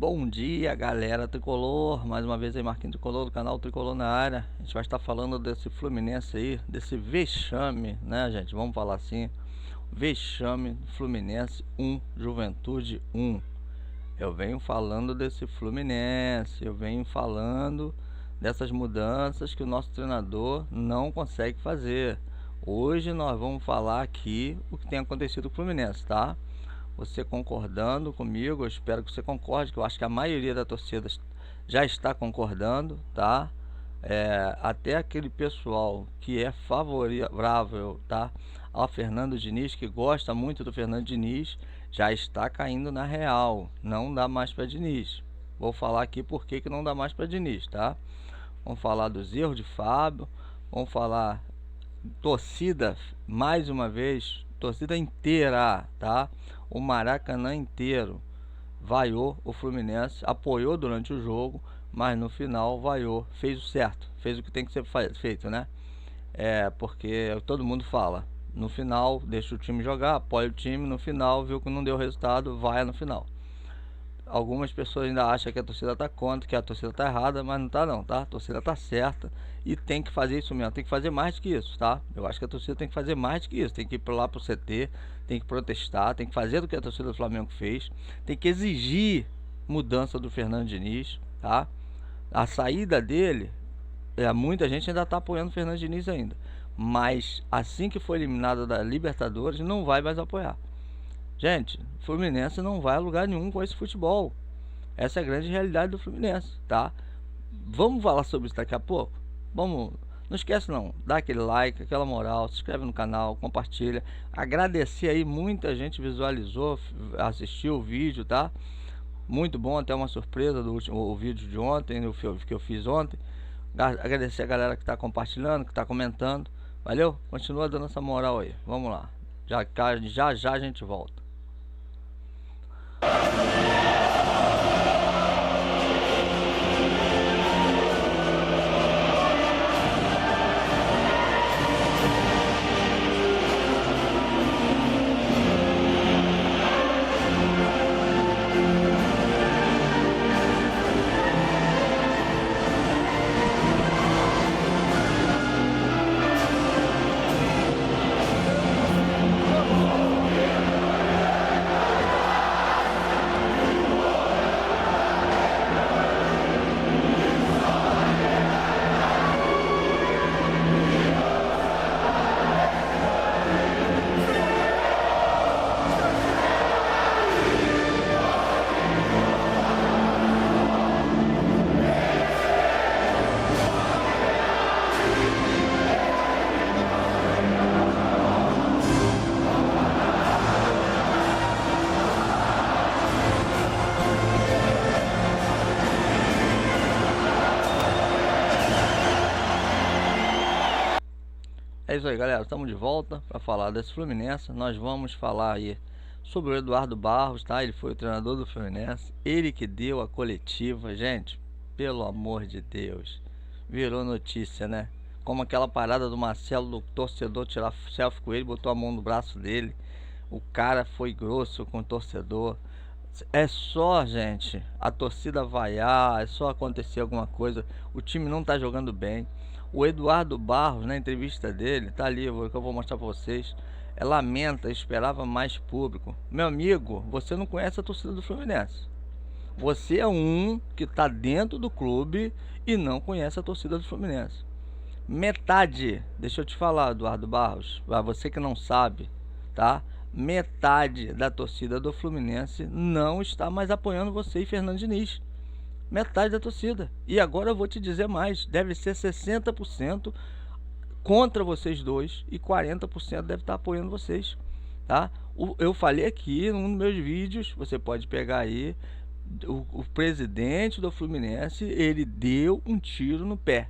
Bom dia, galera tricolor. Mais uma vez aí, Marquinhos Tricolor do canal Tricolor na área. A gente vai estar falando desse Fluminense aí, desse vexame, né, gente? Vamos falar assim: vexame Fluminense 1, Juventude 1. Eu venho falando desse Fluminense, eu venho falando dessas mudanças que o nosso treinador não consegue fazer. Hoje nós vamos falar aqui o que tem acontecido com o Fluminense, tá? Você concordando comigo, eu espero que você concorde, que eu acho que a maioria da torcida já está concordando, tá? Até aquele pessoal que é favorável, tá, ao Fernando Diniz, que gosta muito do Fernando Diniz, já está caindo na real. Não dá mais para Diniz. Vou falar aqui por que não dá mais para Diniz, tá? Vamos falar dos erros de Fábio, vamos falar torcida, mais uma vez, torcida inteira, tá? O Maracanã inteiro vaiou o Fluminense, apoiou durante o jogo, mas no final vaiou, fez o certo, fez o que tem que ser feito, né? Porque todo mundo fala, no final deixa o time jogar, apoia o time, no final viu que não deu resultado, vai no final. Algumas pessoas ainda acham que a torcida tá contra, que a torcida tá errada, mas não tá não, tá? A torcida tá certa e tem que fazer isso mesmo, tem que fazer mais do que isso, tá? Eu acho que a torcida tem que fazer mais do que isso, tem que ir lá pro CT, tem que protestar, tem que fazer do que a torcida do Flamengo fez, tem que exigir mudança do Fernando Diniz, tá? A saída dele, muita gente ainda tá apoiando o Fernando Diniz ainda, mas assim que for eliminado da Libertadores, não vai mais apoiar. Gente, o Fluminense não vai a lugar nenhum com esse futebol. Essa é a grande realidade do Fluminense, tá? Vamos falar sobre isso daqui a pouco? Vamos, não esquece não, dá aquele like, aquela moral, se inscreve no canal, compartilha. Agradecer aí, muita gente visualizou, assistiu o vídeo, tá? Muito bom, até uma surpresa do último vídeo de ontem, que eu fiz ontem. Agradecer a galera que tá compartilhando, que tá comentando. Valeu? Continua dando essa moral aí. Vamos lá. Já a gente volta. É isso aí, galera, estamos de volta para falar desse Fluminense. Nós vamos falar aí sobre o Eduardo Barros, tá? Ele foi o treinador do Fluminense, ele que deu a coletiva. Gente, pelo amor de Deus, virou notícia, né? Como aquela parada do Marcelo, do torcedor tirar selfie com ele, botou a mão no braço dele. O cara foi grosso com o torcedor. É só, gente, a torcida vaiar, é só acontecer alguma coisa. O time não tá jogando bem. O Eduardo Barros, na entrevista dele, tá ali, que eu vou mostrar pra vocês, lamenta, esperava mais público. Meu amigo, você não conhece a torcida do Fluminense. Você é um que tá dentro do clube e não conhece a torcida do Fluminense. Metade, deixa eu te falar, Eduardo Barros, pra você que não sabe, tá? Metade da torcida do Fluminense não está mais apoiando você e Fernando Diniz. Metade da torcida. E agora eu vou te dizer mais, deve ser 60% contra vocês dois e 40% deve estar apoiando vocês, tá? Eu falei aqui num dos meus vídeos, você pode pegar aí, o presidente do Fluminense, ele deu um tiro no pé,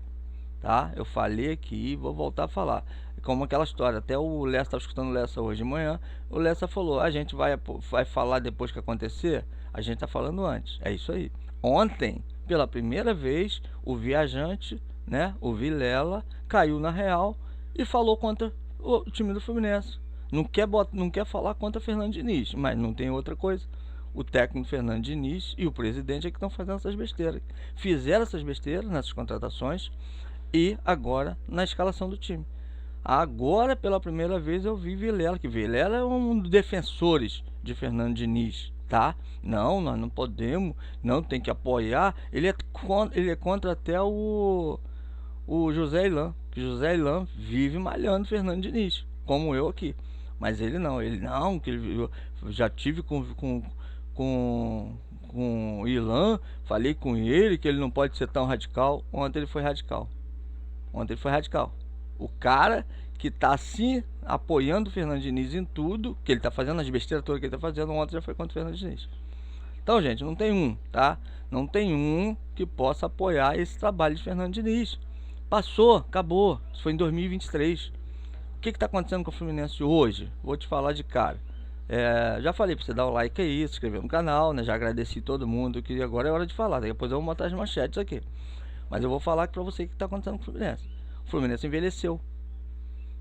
tá? Eu falei aqui e vou voltar a falar. Como aquela história, até o Lessa, estava escutando o Lessa hoje de manhã, o Lessa falou, a gente vai falar depois que acontecer, a gente tá falando antes, é isso aí. Ontem, pela primeira vez, o viajante, né, o Vilela, caiu na real e falou contra o time do Fluminense. Não quer falar contra Fernando Diniz, mas não tem outra coisa. o técnico Fernando Diniz e o presidente é que estão fazendo essas besteiras. Fizeram essas besteiras nessas contratações e agora na escalação do time. Agora, pela primeira vez, eu vi Vilela, que Vilela é um dos defensores de Fernando Diniz, tá? Não, nós não podemos, não, tem que apoiar. Ele é contra até o José Ilan, que José Ilan vive malhando Fernando Diniz, como eu aqui. Mas ele não, que eu já tive com o Ilan, falei com ele que ele não pode ser tão radical. Ontem ele foi radical. O cara que tá assim apoiando o Fernando Diniz em tudo que ele tá fazendo, as besteiras todas que ele tá fazendo, ontem já foi contra o Fernando Diniz. Então, gente, não tem um, tá? Não tem um que possa apoiar esse trabalho de Fernando Diniz. Passou, acabou. Isso foi em 2023. O que está acontecendo com o Fluminense hoje? Vou te falar de cara. Já falei para você dar o like aí, se inscrever no canal, né? Já agradeci todo mundo, que agora é hora de falar. Depois eu vou botar as manchetes aqui. Mas eu vou falar para você o que está acontecendo com o Fluminense. O Fluminense envelheceu.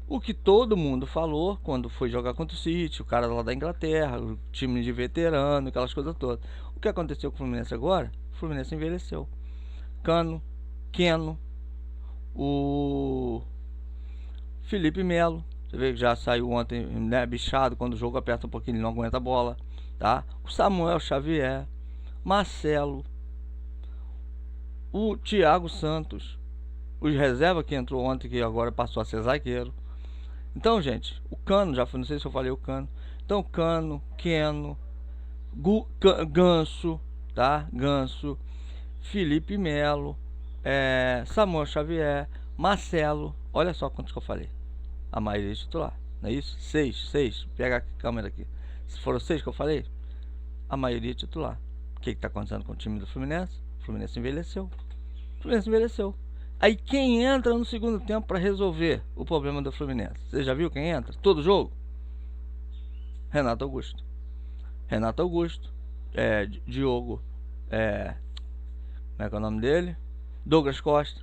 O que todo mundo falou quando foi jogar contra o City, o cara lá da Inglaterra, o time de veterano, aquelas coisas todas. O que aconteceu com o Fluminense agora? O Fluminense envelheceu. Cano, Keno, o Felipe Melo, você vê que já saiu ontem, né, bichado, quando o jogo aperta um pouquinho ele não aguenta a bola, tá? O Samuel Xavier, Marcelo, o Thiago Santos, os reservas que entrou ontem, que agora passou a ser zagueiro. Então, gente, o Cano, já não sei se eu falei o Cano. Então, Cano, Keno, Ganso, tá? Ganso, Felipe Melo, Samuel Xavier, Marcelo. Olha só quantos que eu falei. A maioria é titular, não é isso? 6. Pega a câmera aqui. Se foram 6 que eu falei, a maioria é titular. O que está acontecendo com o time do Fluminense? O Fluminense envelheceu. Aí quem entra no segundo tempo para resolver o problema do Fluminense? Você já viu quem entra? Todo jogo? Renato Augusto. Diogo. Como é que é o nome dele? Douglas Costa.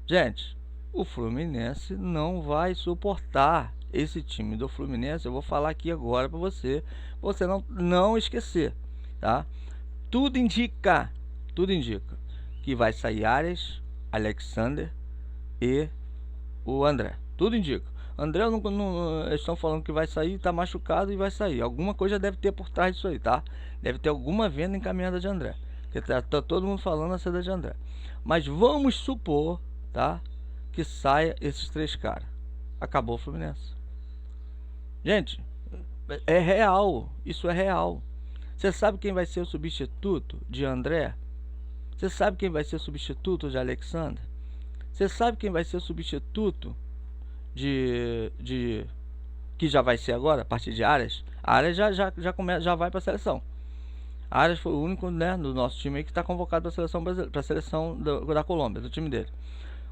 Gente, o Fluminense não vai suportar esse time do Fluminense. Eu vou falar aqui agora para você não esquecer, tá? Tudo indica que vai sair Arias, Alexander e o André. Tudo indica. André eles estão falando que vai sair, tá machucado e vai sair. Alguma coisa deve ter por trás disso aí, tá? Deve ter alguma venda encaminhada de André. Porque tá todo mundo falando a saída de André. Mas vamos supor, tá, que saia esses 3 caras. Acabou o Fluminense. Gente, é real. Isso é real. Você sabe quem vai ser o substituto de André? Você sabe quem vai ser o substituto de Alexander? Você sabe quem vai ser o substituto que já vai ser agora, a partir de Arias? A Arias já vai para a seleção. A Arias foi o único, né, do nosso time aí que está convocado para a seleção brasileira, para a seleção da Colômbia, do time dele.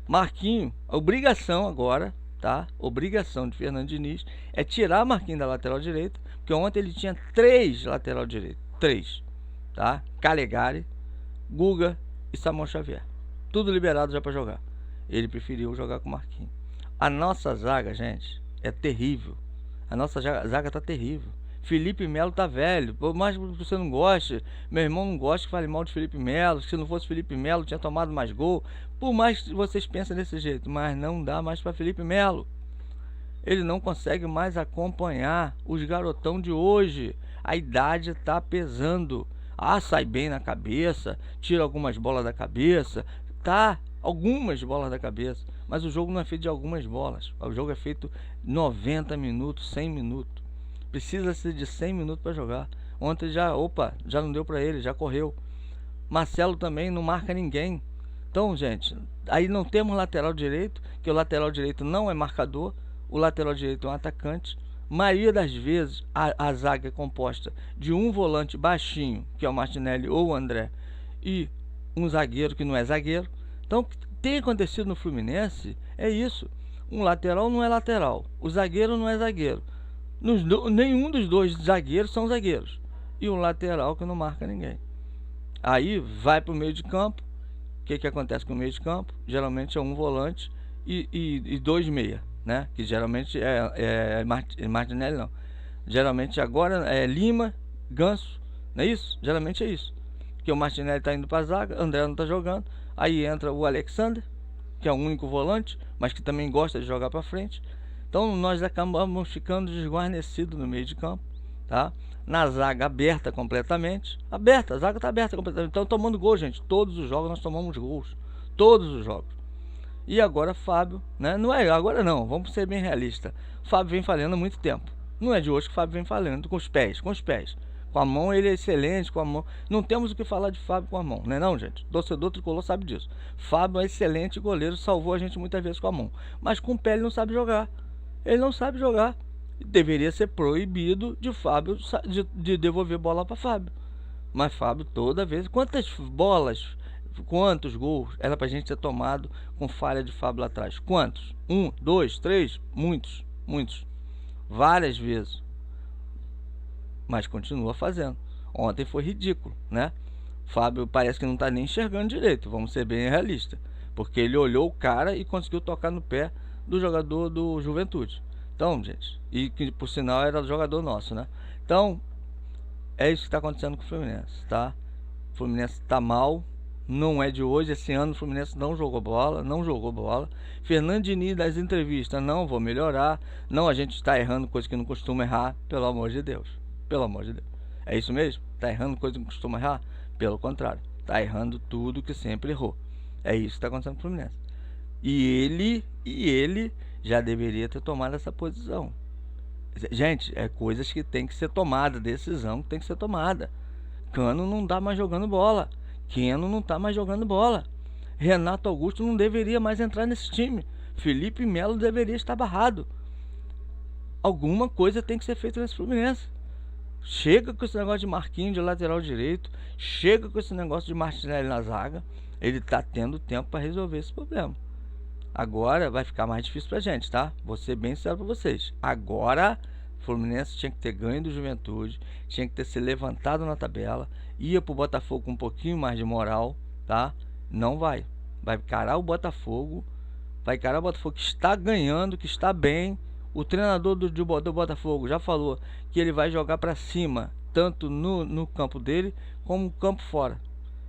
Marquinho, a obrigação agora, tá? Obrigação de Fernando Diniz é tirar Marquinho da lateral direita, porque ontem ele tinha 3 lateral direito, 3, tá? Calegari, Guga e Samuel Xavier, tudo liberado já para jogar. Ele preferiu jogar com o Marquinhos. A nossa zaga, gente, é terrível. A nossa zaga tá terrível. Felipe Melo tá velho. Por mais que você não goste, meu irmão não gosta que fale mal de Felipe Melo. Se não fosse Felipe Melo, tinha tomado mais gol. Por mais que vocês pensem desse jeito, mas não dá mais para Felipe Melo. Ele não consegue mais acompanhar os garotão de hoje. A idade tá pesando. Sai bem na cabeça, tira algumas bolas da cabeça, tá? Algumas bolas da cabeça, mas o jogo não é feito de algumas bolas. O jogo é feito 90 minutos, 100 minutos. Precisa ser de 100 minutos para jogar. Ontem já não deu para ele, já correu. Marcelo também não marca ninguém. Então, gente, aí não temos lateral direito, que o lateral direito não é marcador. O lateral direito é um atacante. Maioria das vezes a zaga é composta de um volante baixinho, que é o Martinelli ou o André, e um zagueiro que não é zagueiro. Então, o que tem acontecido no Fluminense é isso. Um lateral não é lateral, o zagueiro não é zagueiro. Nenhum dos 2 zagueiros são zagueiros. E um lateral que não marca ninguém. Aí vai para o meio de campo. O que acontece com o meio de campo? Geralmente é um volante e 2 meia, né? Que geralmente Martinelli não. Geralmente agora é Lima, Ganso, Não é isso? Geralmente é isso. Porque o Martinelli tá indo pra zaga, o André não tá jogando. Aí entra o Alexander, que é o único volante, mas que também gosta de jogar para frente. Então nós acabamos ficando desguarnecidos no meio de campo, tá? Na zaga aberta completamente, a zaga está aberta completamente. Então tomando gol, gente, todos os jogos nós tomamos gols, todos os jogos. E agora Fábio, né? Não é agora não, vamos ser bem realistas. Fábio vem falhando há muito tempo. Não é de hoje que o Fábio vem falhando com os pés, com os pés. Com a mão ele é excelente, com a mão. Não temos o que falar de Fábio com a mão, né não, gente? Torcedor tricolor sabe disso. Fábio é excelente goleiro, salvou a gente muitas vezes com a mão. Mas com o pé ele não sabe jogar. Ele não sabe jogar. Deveria ser proibido de Fábio de devolver bola para Fábio. Mas Fábio toda vez. Quantas bolas, quantos gols era pra gente ter tomado com falha de Fábio lá atrás? Quantos? 1, 2, 3? Muitos, muitos. Várias vezes. Mas continua fazendo. Ontem foi ridículo, né? Fábio parece que não tá nem enxergando direito, vamos ser bem realistas. Porque ele olhou o cara e conseguiu tocar no pé do jogador do Juventude. Então, gente, e que por sinal era jogador nosso, né? Então, é isso que está acontecendo com o Fluminense, tá? O Fluminense tá mal, não é de hoje. Esse ano o Fluminense não jogou bola, não jogou bola. Fernando Diniz das entrevistas, não vou melhorar. Não, a gente está errando coisa que não costuma errar, pelo amor de Deus. Pelo amor de Deus. É isso mesmo? Tá errando coisa que não costuma errar? Pelo contrário, tá errando tudo que sempre errou. É isso que está acontecendo com o Fluminense. E ele já deveria ter tomado essa posição. Gente, é coisas que tem que ser tomada, decisão que tem que ser tomada. Cano não tá mais jogando bola. Keno não tá mais jogando bola. Renato Augusto não deveria mais entrar nesse time. Felipe Melo deveria estar barrado. Alguma coisa tem que ser feita nesse Fluminense. Chega com esse negócio de Marquinhos de lateral direito. Chega com esse negócio de Martinelli na zaga. Ele tá tendo tempo para resolver esse problema. Agora vai ficar mais difícil pra gente, tá? Vou ser bem sincero pra vocês. Agora o Fluminense tinha que ter ganho do Juventude, tinha que ter se levantado na tabela, ia pro Botafogo com um pouquinho mais de moral, tá? Não vai. Vai encarar o Botafogo, que está ganhando, que está bem. O treinador do Botafogo já falou que ele vai jogar pra cima, tanto no campo dele como no campo fora.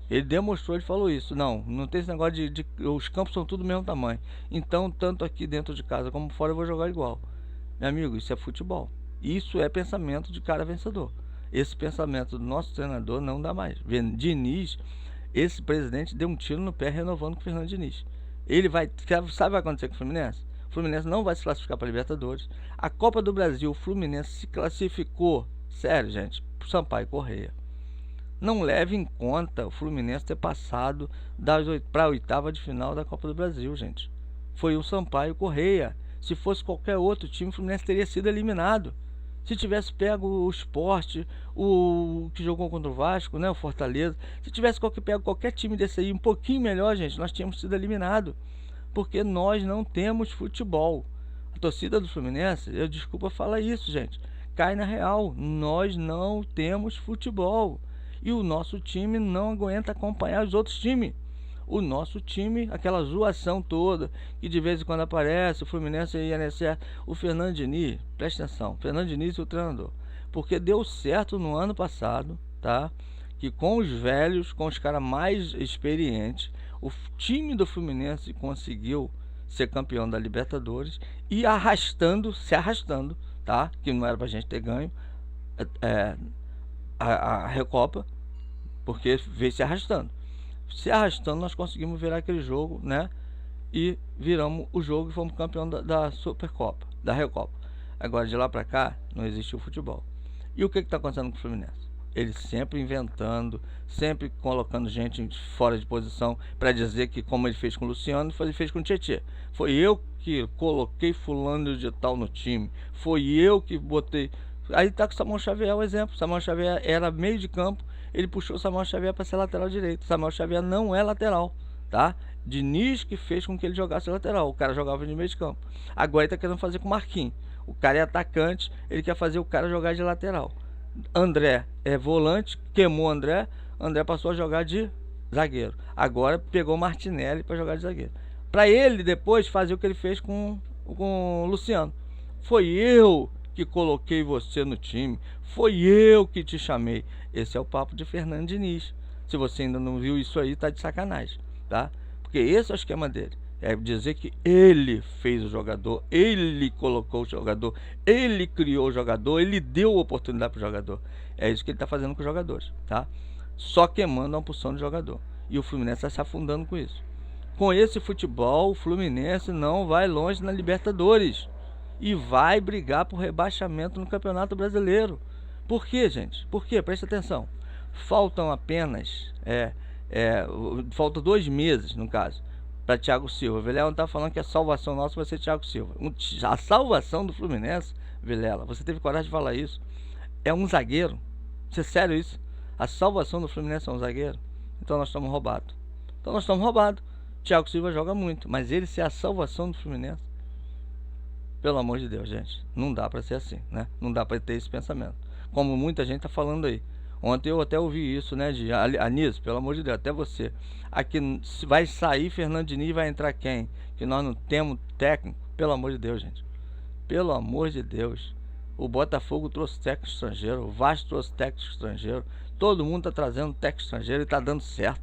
Ele demonstrou, ele falou isso. Não tem esse negócio de os campos são tudo do mesmo tamanho. Então, tanto aqui dentro de casa como fora, eu vou jogar igual. Meu amigo, isso é futebol. Isso é pensamento de cara vencedor. Esse pensamento do nosso treinador não dá mais. Diniz, esse presidente deu um tiro no pé renovando com o Fernando Diniz. Ele vai, sabe o que vai acontecer com o Fluminense? O Fluminense não vai se classificar para a Libertadores. A Copa do Brasil, o Fluminense se classificou, sério, gente, pro Sampaio Corrêa. Não leve em conta o Fluminense ter passado para a oitava de final da Copa do Brasil, gente. Foi o Sampaio Corrêa. Se fosse qualquer outro time, o Fluminense teria sido eliminado. Se tivesse pego o Sport, o que jogou contra o Vasco, né, o Fortaleza, se tivesse pego qualquer time desse aí um pouquinho melhor, gente, nós tínhamos sido eliminados. Porque nós não temos futebol. A torcida do Fluminense, eu desculpa falar isso, gente, cai na real. Nós não temos futebol. E o nosso time não aguenta acompanhar os outros times. O nosso time, aquela zoação toda, que de vez em quando aparece, o Fluminense e o INSS, o Fernando Diniz, presta atenção, Fernando Diniz e o treinador. Porque deu certo no ano passado, tá? Que com os velhos, com os caras mais experientes, o time do Fluminense conseguiu ser campeão da Libertadores e se arrastando, tá? Que não era pra gente ter ganho a Recopa, porque veio se arrastando. Se arrastando, nós conseguimos virar aquele jogo, né? E viramos o jogo e fomos campeão da Supercopa, da Recopa. Agora, de lá pra cá, não existiu futebol. E o que está acontecendo com o Fluminense? Ele sempre inventando, sempre colocando gente fora de posição para dizer que, como ele fez com o Luciano, ele fez com o Tietê. Foi eu que coloquei fulano de tal no time. Foi eu que botei. Aí tá com o Samuel Xavier, o exemplo. Samuel Xavier era meio de campo, ele puxou o Samuel Xavier para ser lateral direito. Samuel Xavier não é lateral, tá? Diniz que fez com que ele jogasse lateral. O cara jogava de meio de campo. Agora ele tá querendo fazer com o Marquinhos. O cara é atacante, ele quer fazer o cara jogar de lateral. André é volante, queimou o André passou a jogar de zagueiro. Agora pegou o Martinelli para jogar de zagueiro. Para ele depois fazer o que ele fez com o Luciano. Foi eu que coloquei você no time, foi eu que te chamei. Esse é o papo de Fernando Diniz. Se você ainda não viu isso aí, tá de sacanagem, tá? Porque esse é o esquema dele. É dizer que ele fez o jogador, ele colocou o jogador, ele criou o jogador, ele deu oportunidade para o jogador. É isso que ele está fazendo com os jogadores, tá? Só queimando uma porção de jogador. E o Fluminense está se afundando com isso. Com esse futebol, o Fluminense não vai longe na Libertadores. E vai brigar por rebaixamento no Campeonato Brasileiro. Por quê, gente? Por quê? Presta atenção. Faltam apenas... falta 2 meses, no caso, para Thiago Silva. O Vilela está falando que a salvação nossa vai ser Thiago Silva. A salvação do Fluminense, Vilela, você teve coragem de falar isso, é um zagueiro. Isso é sério isso? A salvação do Fluminense é um zagueiro? Então nós estamos roubados. Thiago Silva joga muito, mas ele ser a salvação do Fluminense, pelo amor de Deus, gente, não dá para ser assim, né? Não dá para ter esse pensamento, como muita gente tá falando aí. Ontem eu até ouvi isso, né, de Anísio, pelo amor de Deus, até você. Aqui vai sair Fernando Diniz e vai entrar quem? Que nós não temos técnico, pelo amor de Deus, gente. Pelo amor de Deus. O Botafogo trouxe técnico estrangeiro, o Vasco trouxe técnico estrangeiro, todo mundo tá trazendo técnico estrangeiro e tá dando certo.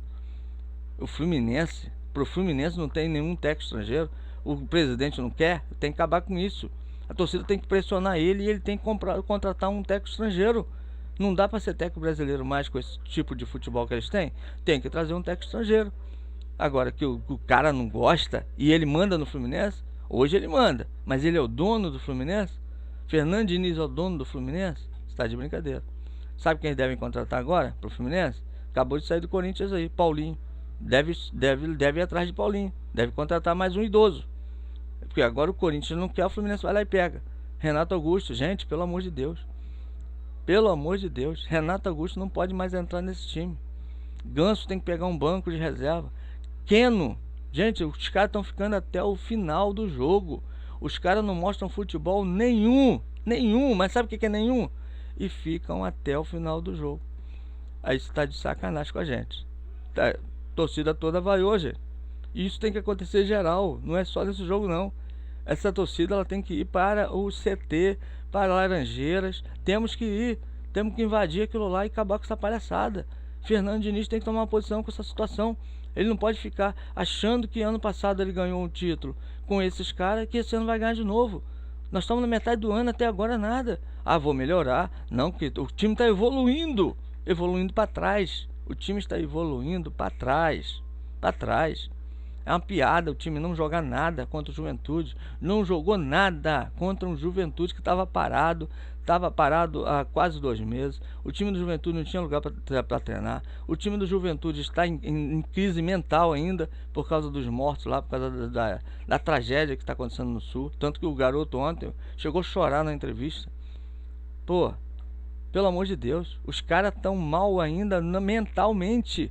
O Fluminense, pro Fluminense não tem nenhum técnico estrangeiro, o presidente não quer, tem que acabar com isso. A torcida tem que pressionar ele e ele tem que contratar um técnico estrangeiro. Não dá para ser técnico brasileiro mais com esse tipo de futebol que eles têm. Tem que trazer um técnico estrangeiro. Agora que o cara não gosta e ele manda no Fluminense, hoje ele manda, mas ele é o dono do Fluminense. Fernando Diniz é o dono do Fluminense. Está de brincadeira. Sabe quem eles devem contratar agora pro Fluminense? Acabou de sair do Corinthians aí, Paulinho. Deve ir atrás de Paulinho. Deve contratar mais um idoso. Porque agora o Corinthians não quer, o Fluminense vai lá e pega. Renato Augusto, gente, pelo amor de Deus. Pelo amor de Deus, Renato Augusto não pode mais entrar nesse time. Ganso tem que pegar um banco de reserva. Keno, gente, os caras estão ficando até o final do jogo. Os caras não mostram futebol nenhum, mas sabe o que é nenhum? E ficam até o final do jogo. Aí isso tá de sacanagem com a gente. A torcida toda vaiou, gente. Isso tem que acontecer geral, não é só nesse jogo não. Essa torcida ela tem que ir para o CT, para Laranjeiras. Temos que invadir aquilo lá e acabar com essa palhaçada. Fernando Diniz tem que tomar uma posição com essa situação. Ele não pode ficar achando que ano passado ele ganhou um título com esses caras, que esse ano vai ganhar de novo. Nós estamos na metade do ano, até agora nada. Ah, vou melhorar. Não, porque o time está evoluindo para trás. O time está evoluindo para trás. É uma piada o time não jogar nada contra o Juventude. Não jogou nada contra um Juventude que estava parado. Estava parado há quase 2 meses. O time do Juventude não tinha lugar para treinar. O time do Juventude está em crise mental ainda por causa dos mortos lá, por causa da tragédia que está acontecendo no Sul. Tanto que o garoto ontem chegou a chorar na entrevista. Pô, pelo amor de Deus, os caras estão mal ainda mentalmente.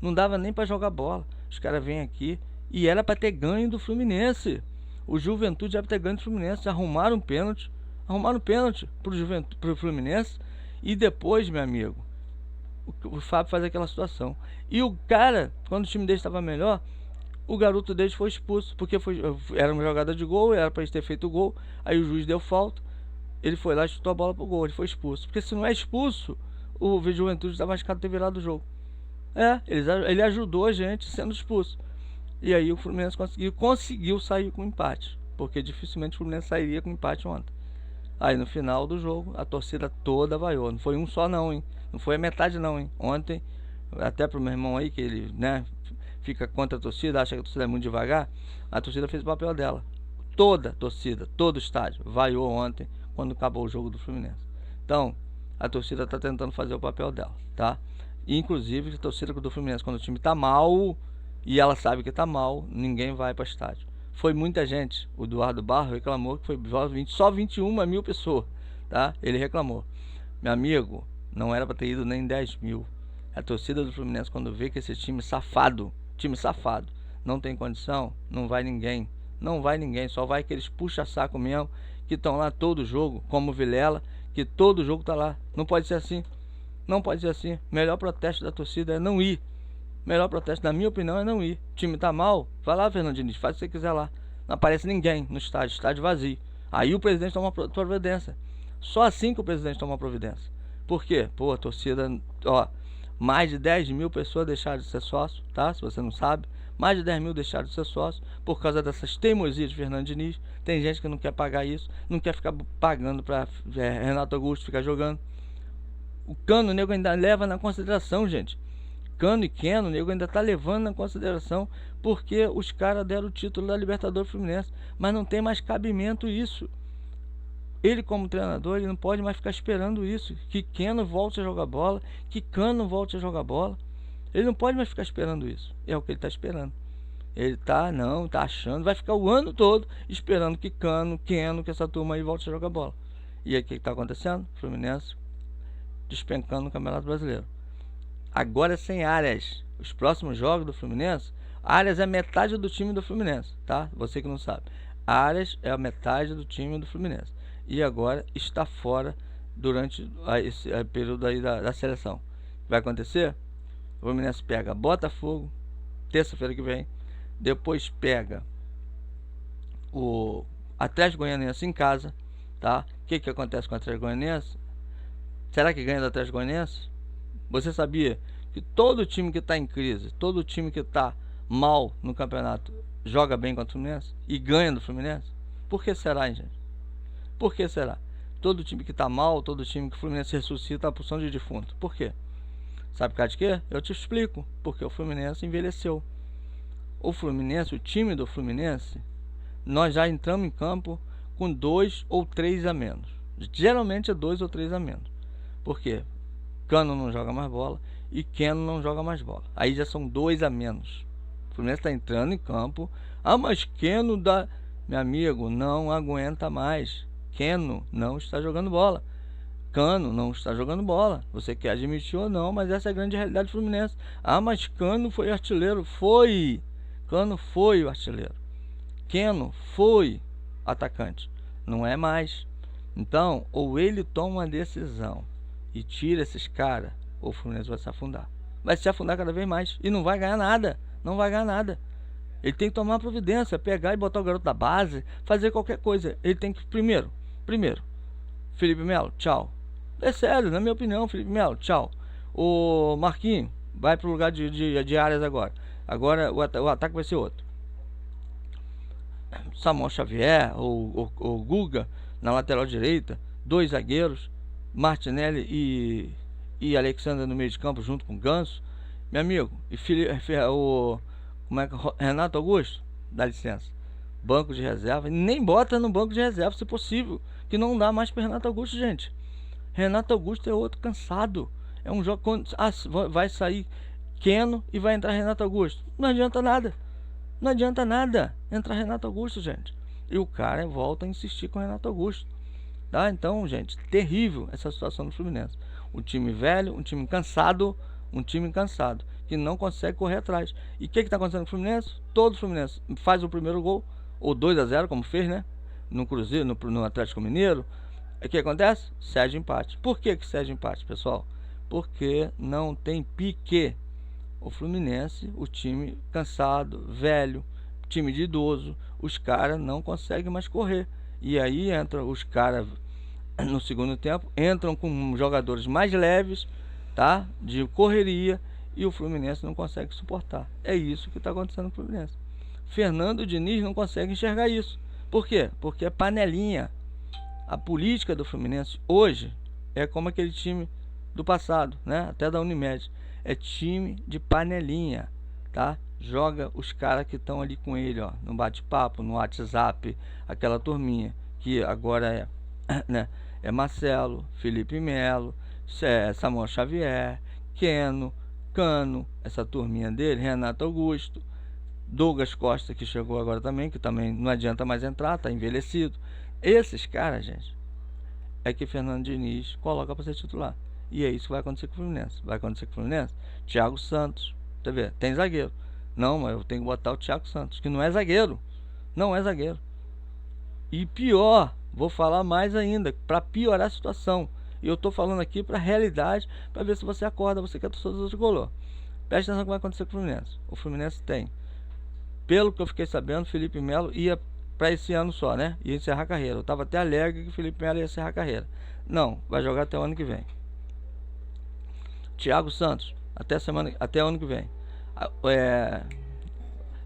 Não dava nem para jogar bola. Os caras vêm aqui e era para ter ganho do Fluminense. O Juventude era para ter ganho do Fluminense. Arrumaram um pênalti pro Fluminense. E depois, meu amigo, o Fábio faz aquela situação. E o cara, quando o time dele estava melhor, o garoto deles foi expulso. Porque era uma jogada de gol, era para ele ter feito o gol. Aí o juiz deu falta. Ele foi lá e chutou a bola pro gol. Ele foi expulso. Porque se não é expulso, o Juventude estava arriscado ter virado o jogo. Ele ajudou a gente sendo expulso. E aí o Fluminense conseguiu sair com empate. Porque dificilmente o Fluminense sairia com empate ontem. Aí no final do jogo, a torcida toda vaiou. Não foi um só não, hein? Não foi a metade não, hein? Ontem, até pro meu irmão aí, que ele, né, fica contra a torcida, acha que a torcida é muito devagar. A torcida fez o papel dela. Toda a torcida, todo o estádio vaiou ontem, quando acabou o jogo do Fluminense. Então, a torcida está tentando fazer o papel dela, tá? E, inclusive, a torcida do Fluminense, quando o time tá mal, e ela sabe que tá mal, ninguém vai para o estádio. Foi muita gente. O Eduardo Barro reclamou que foi só 21 mil pessoas, tá? Ele reclamou. Meu amigo, não era para ter ido nem 10 mil. A torcida do Fluminense, quando vê que esse time safado, não tem condição, não vai ninguém. Não vai ninguém, só vai aqueles puxa-saco mesmo, que estão lá todo jogo, como o Vilela, que todo jogo tá lá. Não pode ser assim. Não pode ser assim. Melhor protesto da torcida é não ir. Melhor protesto, na minha opinião, é não ir. O time tá mal, vai lá, Fernando Diniz, faz o que você quiser lá. Não aparece ninguém no estádio vazio. Aí o presidente toma providência. Só assim que o presidente toma providência. Por quê? Pô, a torcida, ó, mais de 10 mil pessoas deixaram de ser sócio, tá? Se você não sabe, mais de 10 mil deixaram de ser sócio por causa dessas teimosias de Fernando Diniz. Tem gente que não quer pagar isso, não quer ficar pagando para Renato Augusto ficar jogando. O Cano, o nego ainda leva na consideração, gente. Cano e Keno, o nego ainda tá levando na consideração, porque os caras deram o título da Libertadores Fluminense, mas não tem mais cabimento isso. Ele, como treinador, ele não pode mais ficar esperando isso, que Keno volte a jogar bola, que Cano volte a jogar bola. Ele não pode mais ficar esperando isso. É o que ele tá esperando. Ele tá achando, vai ficar o ano todo esperando que Cano, Keno, que essa turma aí volte a jogar bola. E aí o que tá acontecendo? Fluminense despencando no Campeonato Brasileiro. Agora sem Arias. Os próximos jogos do Fluminense, Arias é metade do time do Fluminense, tá? Você que não sabe. Arias é a metade do time do Fluminense. E agora está fora durante esse período aí da seleção. Vai acontecer? O Fluminense pega Botafogo, terça-feira que vem. Depois pega o Atlético Goianiense em casa, tá? O que acontece com o Atlético Goianiense? Será que ganha do Atlético Goianiense? Você sabia que todo time que está em crise, todo time que está mal no campeonato, joga bem contra o Fluminense e ganha do Fluminense? Por que será, hein, gente? Por que será? Todo time que está mal, todo time que o Fluminense ressuscita a posição de defunto. Por quê? Sabe por causa de quê? Eu te explico. Porque o Fluminense envelheceu. O Fluminense, o time do Fluminense, nós já entramos em campo com 2 ou 3 a menos. Geralmente é 2 ou 3 a menos. Por quê? Cano não joga mais bola e Keno não joga mais bola. Aí já são 2 a menos. O Fluminense está entrando em campo. Ah, mas Keno dá... Meu amigo, não aguenta mais. Keno não está jogando bola. Cano não está jogando bola. Você quer admitir ou não, mas essa é a grande realidade do Fluminense. Ah, mas Cano foi artilheiro. Foi. Cano foi o artilheiro. Keno foi atacante. Não é mais. Então, ou ele toma uma decisão e tira esses caras, ou o Fluminense vai se afundar. Vai se afundar cada vez mais. E não vai ganhar nada. Não vai ganhar nada. Ele tem que tomar uma providência, pegar e botar o garoto da base, fazer qualquer coisa. Ele tem que, primeiro, Felipe Melo, tchau. É sério, na minha opinião, Felipe Melo, tchau. O Marquinhos vai pro lugar de Arias agora. Agora o ataque vai ser outro. Samuel Xavier, o Guga na lateral direita, 2 zagueiros, Martinelli e Alexandre no meio de campo junto com o Ganso. Meu amigo, e Renato Augusto, dá licença, banco de reserva, nem bota no banco de reserva se possível, que não dá mais para Renato Augusto, gente. Renato Augusto é outro cansado. É um jogo quando vai sair Keno e vai entrar Renato Augusto. Não adianta nada. Não adianta nada entrar Renato Augusto, gente. E o cara volta a insistir com o Renato Augusto. Tá? Então, gente, terrível essa situação do Fluminense. Um time velho, um time cansado, que não consegue correr atrás. E o que está acontecendo com o Fluminense? Todo o Fluminense faz o primeiro gol, ou 2 a 0, como fez, né? No Cruzeiro, no Atlético Mineiro. O que acontece? Cede empate. Por que cede empate, pessoal? Porque não tem pique. O Fluminense, o time cansado, velho, time de idoso, os caras não conseguem mais correr. E aí entram os caras no segundo tempo, entram com jogadores mais leves, tá? De correria, e o Fluminense não consegue suportar. É isso que está acontecendo no Fluminense. Fernando Diniz não consegue enxergar isso. Por quê? Porque é panelinha. A política do Fluminense hoje é como aquele time do passado, né? Até da Unimed. É time de panelinha, tá? Joga os caras que estão ali com ele, ó, no bate-papo, no WhatsApp, aquela turminha que agora né? É Marcelo, Felipe Melo, Samuel Xavier, Keno, Cano, essa turminha dele, Renato Augusto, Douglas Costa, que chegou agora também, que também não adianta mais entrar, tá envelhecido. Esses caras, gente, é que Fernando Diniz coloca para ser titular. E é isso que vai acontecer com o Fluminense. Vai acontecer com o Fluminense. Thiago Santos, tá vendo? Tem zagueiro. Não, mas eu tenho que botar o Thiago Santos, que não é zagueiro. Não é zagueiro. E pior, vou falar mais ainda, para piorar a situação. E eu tô falando aqui para realidade, para ver se você acorda, você que é torcedor do Tricolor. Presta atenção no que vai acontecer com o Fluminense. O Fluminense tem, pelo que eu fiquei sabendo, Felipe Melo ia para esse ano só, né? Ia encerrar a carreira. Eu estava até alegre que o Felipe Melo ia encerrar a carreira. Não, vai jogar até o ano que vem. Thiago Santos, até o ano que vem.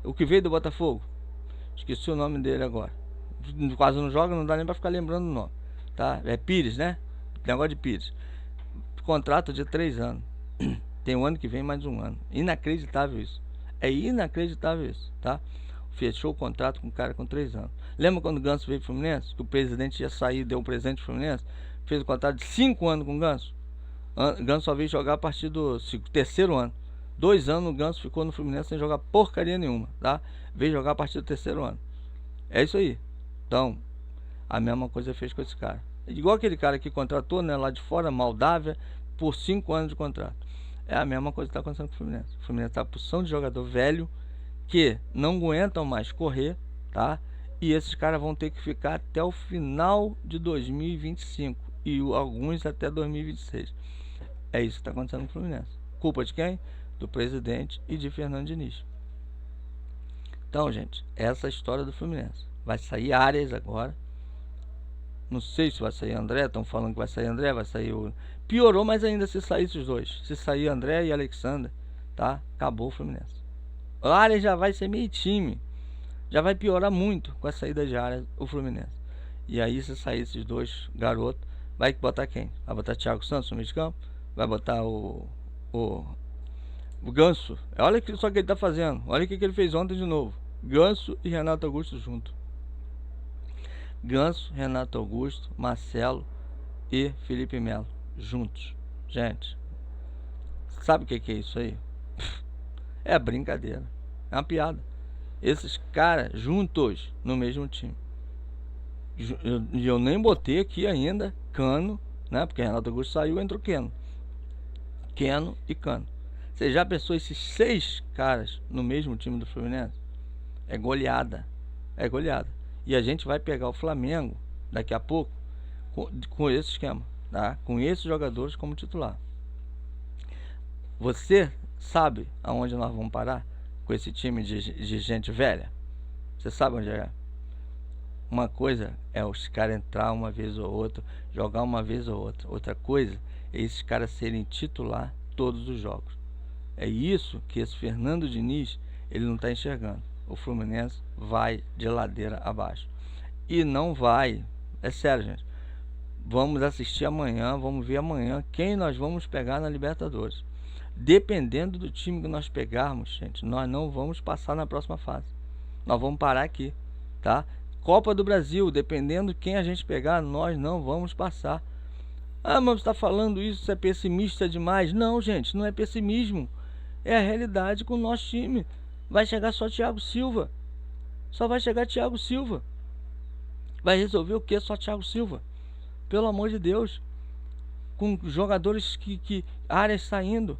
O que veio do Botafogo, esqueci o nome dele agora. Quase não joga, não dá nem para ficar lembrando o nome, tá? É Pires, né? Negócio de Pires. Contrato de 3 anos. Tem um ano que vem mais um ano. Inacreditável isso. É inacreditável isso, tá? Fechou o contrato com o cara com 3 anos. Lembra quando o Ganso veio pro Fluminense? Que o presidente ia sair, deu um presente pro Fluminense? Fez um contrato de 5 anos com o Ganso. O Ganso só veio jogar a partir do 3º ano. 2 anos o Ganso ficou no Fluminense sem jogar porcaria nenhuma, tá? Veio jogar a partir do 3º ano. É isso aí. Então, a mesma coisa fez com esse cara. Igual aquele cara que contratou, né, lá de fora, Moldávia, por 5 anos de contrato. É a mesma coisa que está acontecendo com o Fluminense. O Fluminense está a posição de jogador velho que não aguentam mais correr, tá? E esses caras vão ter que ficar até o final de 2025 e alguns até 2026. É isso que está acontecendo com o Fluminense. Culpa de quem? Do presidente e de Fernando Diniz. Então, gente, essa é a história do Fluminense. Vai sair Arias agora. Não sei se vai sair André. Estão falando que vai sair André, vai sair o... Piorou mais ainda se sair esses dois. Se sair André e Alexander, tá? Acabou o Fluminense. O Arias já vai ser meio time. Já vai piorar muito com a saída de Arias, o Fluminense. E aí, se sair esses dois garotos, vai botar quem? Vai botar Thiago Santos no meio de campo? Vai botar o Ganso? Olha só o que ele tá fazendo. Olha o que ele fez ontem de novo. Ganso e Renato Augusto junto. Ganso, Renato Augusto, Marcelo e Felipe Melo juntos. Gente, sabe o que é isso aí? É brincadeira. É uma piada. Esses caras juntos no mesmo time. E eu nem botei aqui ainda Cano, né? Porque Renato Augusto saiu, entrou Keno. Keno e Cano. Você já pensou esses 6 caras no mesmo time do Fluminense? É goleada. É goleada. E a gente vai pegar o Flamengo daqui a pouco com esse esquema, tá? Com esses jogadores como titular. Você sabe aonde nós vamos parar com esse time de gente velha? Você sabe onde é? Uma coisa é os caras entrar uma vez ou outra, jogar uma vez ou outra. Outra coisa é esses caras serem titular todos os jogos. É isso que esse Fernando Diniz, ele não está enxergando. O Fluminense vai de ladeira abaixo. E não vai. É sério, gente. Vamos assistir amanhã, vamos ver amanhã quem nós vamos pegar na Libertadores. Dependendo do time que nós pegarmos, gente, nós não vamos passar na próxima fase. Nós vamos parar aqui, tá? Copa do Brasil, dependendo de quem a gente pegar, nós não vamos passar. Ah, mas você está falando isso é pessimista demais. Não, gente, não é pessimismo. É a realidade com o nosso time. Vai chegar só Thiago Silva. Só vai chegar Thiago Silva. Vai resolver o que? Só Thiago Silva. Pelo amor de Deus. Com jogadores que Arias saindo.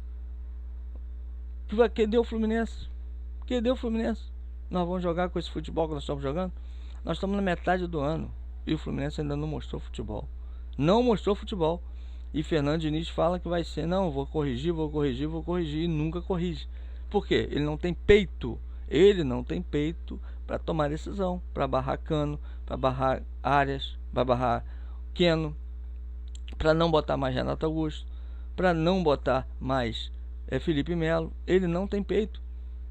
Cadê o Fluminense? Cadê o Fluminense? Nós vamos jogar com esse futebol que nós estamos jogando? Nós estamos na metade do ano. E o Fluminense ainda não mostrou futebol. Não mostrou futebol. E Fernando Diniz fala que vai ser, não, vou corrigir, e nunca corrige. Por quê? Ele não tem peito. Ele não tem peito para tomar decisão, para barrar Cano, para barrar Arias, para barrar Keno, para não botar mais Renato Augusto, para não botar mais Felipe Melo. Ele não tem peito,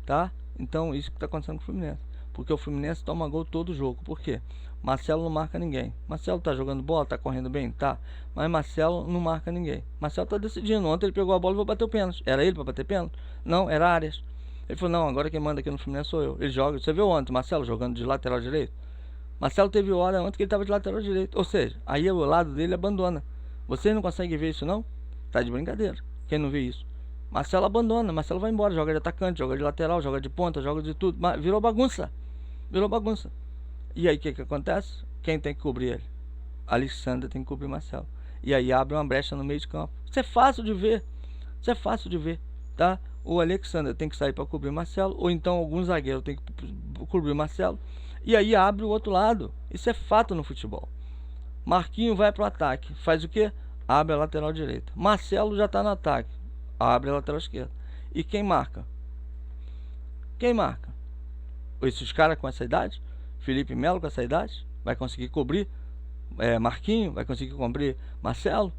tá? Então isso que está acontecendo com o Fluminense. Porque o Fluminense toma gol todo jogo. Por quê? Marcelo não marca ninguém. Marcelo tá jogando bola, tá correndo bem? Tá. Mas Marcelo não marca ninguém. Marcelo tá decidindo. Ontem ele pegou a bola e vai bater o pênalti. Era ele para bater pênalti? Não, era Arias. Ele falou, não, agora quem manda aqui no Fluminense sou eu. Ele joga. Você viu ontem Marcelo jogando de lateral direito? Marcelo teve hora ontem que ele tava de lateral direito. Ou seja, aí o lado dele abandona. Vocês não conseguem ver isso não? Tá de brincadeira. Quem não vê isso? Marcelo abandona. Marcelo vai embora. Joga de atacante, joga de lateral, joga de ponta, joga de tudo. Mas virou bagunça. Virou bagunça. E aí o que acontece? Quem tem que cobrir ele? Alexander tem que cobrir Marcelo. E aí abre uma brecha no meio de campo. Isso é fácil de ver. Isso é fácil de ver, tá? O Alexander tem que sair para cobrir Marcelo, ou então algum zagueiro tem que cobrir Marcelo. E aí abre o outro lado. Isso é fato no futebol. Marquinho vai para o ataque. Faz o quê? Abre a lateral direita. Marcelo já está no ataque. Abre a lateral esquerda. E quem marca? Quem marca? Esses caras com essa idade? Felipe Melo com essa idade? Vai conseguir cobrir Marquinho? Vai conseguir cobrir Marcelo?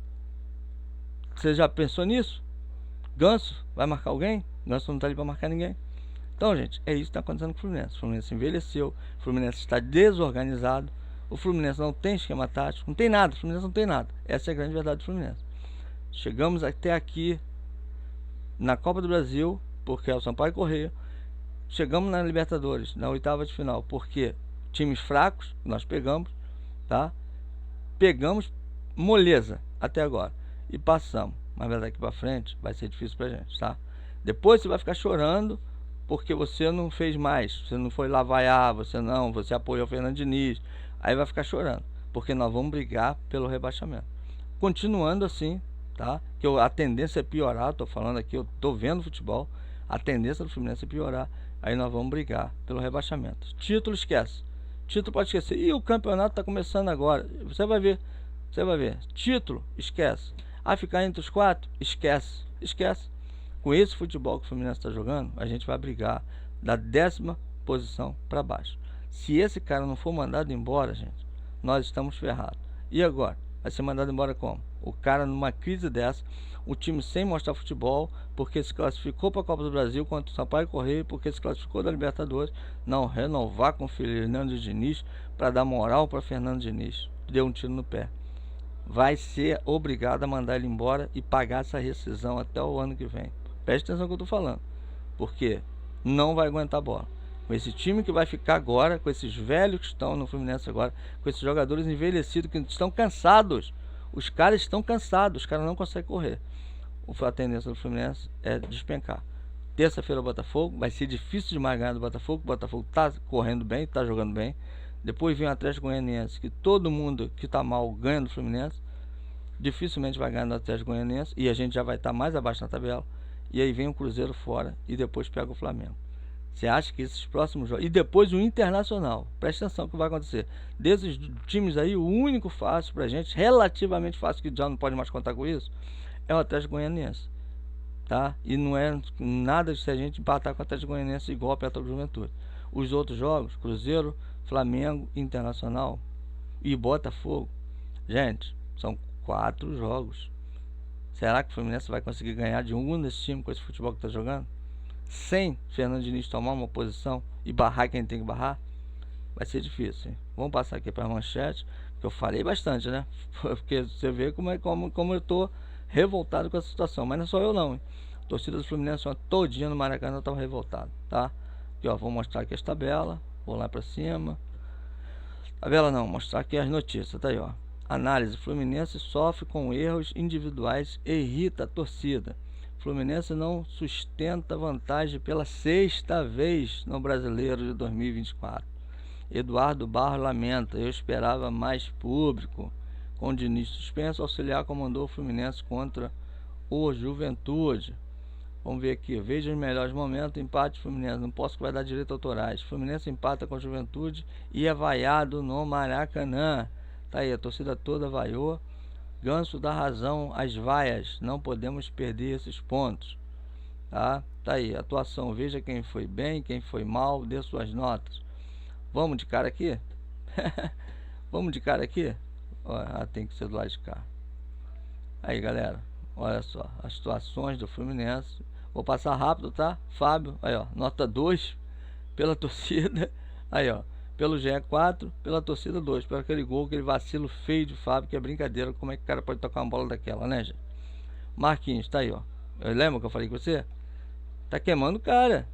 Você já pensou nisso? Ganso vai marcar alguém? Ganso não tá ali para marcar ninguém. Então, gente, é isso que está acontecendo com o Fluminense. O Fluminense envelheceu, o Fluminense está desorganizado, o Fluminense não tem esquema tático, não tem nada, o Fluminense não tem nada. Essa é a grande verdade do Fluminense. Chegamos até aqui na Copa do Brasil, porque é o Sampaio Corrêa. Chegamos na Libertadores, na oitava de final, porque times fracos nós pegamos, tá? Pegamos moleza até agora e passamos. Mas daqui para frente vai ser difícil pra gente, tá? Depois você vai ficar chorando porque você não fez mais, você não foi lá vaiar, você apoiou o Fernando Diniz. Aí vai ficar chorando, porque nós vamos brigar pelo rebaixamento. Continuando assim, tá? Que a tendência é piorar, tô falando aqui, eu tô vendo futebol, a tendência do Fluminense é piorar. Aí nós vamos brigar pelo rebaixamento. Título esquece. Título pode esquecer. E o campeonato tá começando agora. Você vai ver. Título, esquece. Ficar entre os 4, esquece. Com esse futebol que o Fluminense está jogando, a gente vai brigar da 10ª posição para baixo. Se esse cara não for mandado embora, gente, nós estamos ferrados. E agora? Vai ser mandado embora como? O cara numa crise dessa, o time sem mostrar futebol, porque se classificou para a Copa do Brasil contra o Sampaio Corrêa, porque se classificou da Libertadores, não renovar com o Fernando Diniz para dar moral para Fernando Diniz. Deu um tiro no pé. Vai ser obrigado a mandar ele embora e pagar essa rescisão até o ano que vem. Preste atenção no que eu estou falando, porque não vai aguentar a bola. Com esse time que vai ficar agora, com esses velhos que estão no Fluminense agora, com esses jogadores envelhecidos que estão cansados. Os caras estão cansados, os caras não conseguem correr. A tendência do Fluminense é despencar. Terça-feira o Botafogo, vai ser difícil demais ganhar do Botafogo. O Botafogo está correndo bem, está jogando bem. Depois vem o Atlético Goianiense, que todo mundo que está mal ganha do Fluminense. Dificilmente vai ganhar do Atlético Goianiense e a gente já vai estar mais abaixo na tabela. E aí vem o Cruzeiro fora e depois pega o Flamengo. Você acha que esses próximos jogos... E depois o Internacional. Presta atenção o que vai acontecer. Desses times aí, o único fácil pra gente, relativamente fácil, que já não pode mais contar com isso, é o Atlético Goianiense. Tá? E não é nada se a gente empatar com o Atlético Goianiense igual a Petro Juventude. Os outros jogos, Cruzeiro, Flamengo, Internacional e Botafogo. Gente, são 4 jogos. Será que o Fluminense vai conseguir ganhar de um desses times com esse futebol que está jogando? Sem Fernando Diniz tomar uma posição e barrar quem tem que barrar? Vai ser difícil, hein? Vamos passar aqui para a manchete, que eu falei bastante, né? Porque você vê como eu tô revoltado com essa situação. Mas não sou eu não, hein? A torcida do Fluminense todinha no Maracanã estava revoltado, tá? Aqui, ó, vou mostrar aqui as tabelas. Vou lá para cima. Tabela não, mostrar aqui as notícias, tá aí, ó. Análise: Fluminense sofre com erros individuais e irrita a torcida. Fluminense não sustenta vantagem pela 6ª vez no Brasileiro de 2024. Eduardo Barros lamenta: eu esperava mais público. Com Diniz suspenso, auxiliar comandou o Fluminense contra o Juventude. Vamos ver aqui, veja os melhores momentos. Empate Fluminense, não posso que vai dar direito autorais. Fluminense empata com a Juventude e é vaiado no Maracanã. Tá aí, a torcida toda vaiou. Ganso dá razão às vaias, não podemos perder esses pontos. Tá aí, atuação, veja quem foi bem, quem foi mal, dê suas notas. Vamos de cara aqui? Vamos de cara aqui? Tem que ser do lado de cá. Aí, galera, olha só, as situações do Fluminense. Vou passar rápido, tá? Fábio, aí ó, nota 2 pela torcida. Aí ó, pelo GE 4, pela torcida 2, pelo aquele gol, aquele vacilo feio de Fábio, que é brincadeira. Como é que o cara pode tocar uma bola daquela, né, gente? Marquinhos, tá aí, ó. Lembra que eu falei com você? Tá queimando o cara.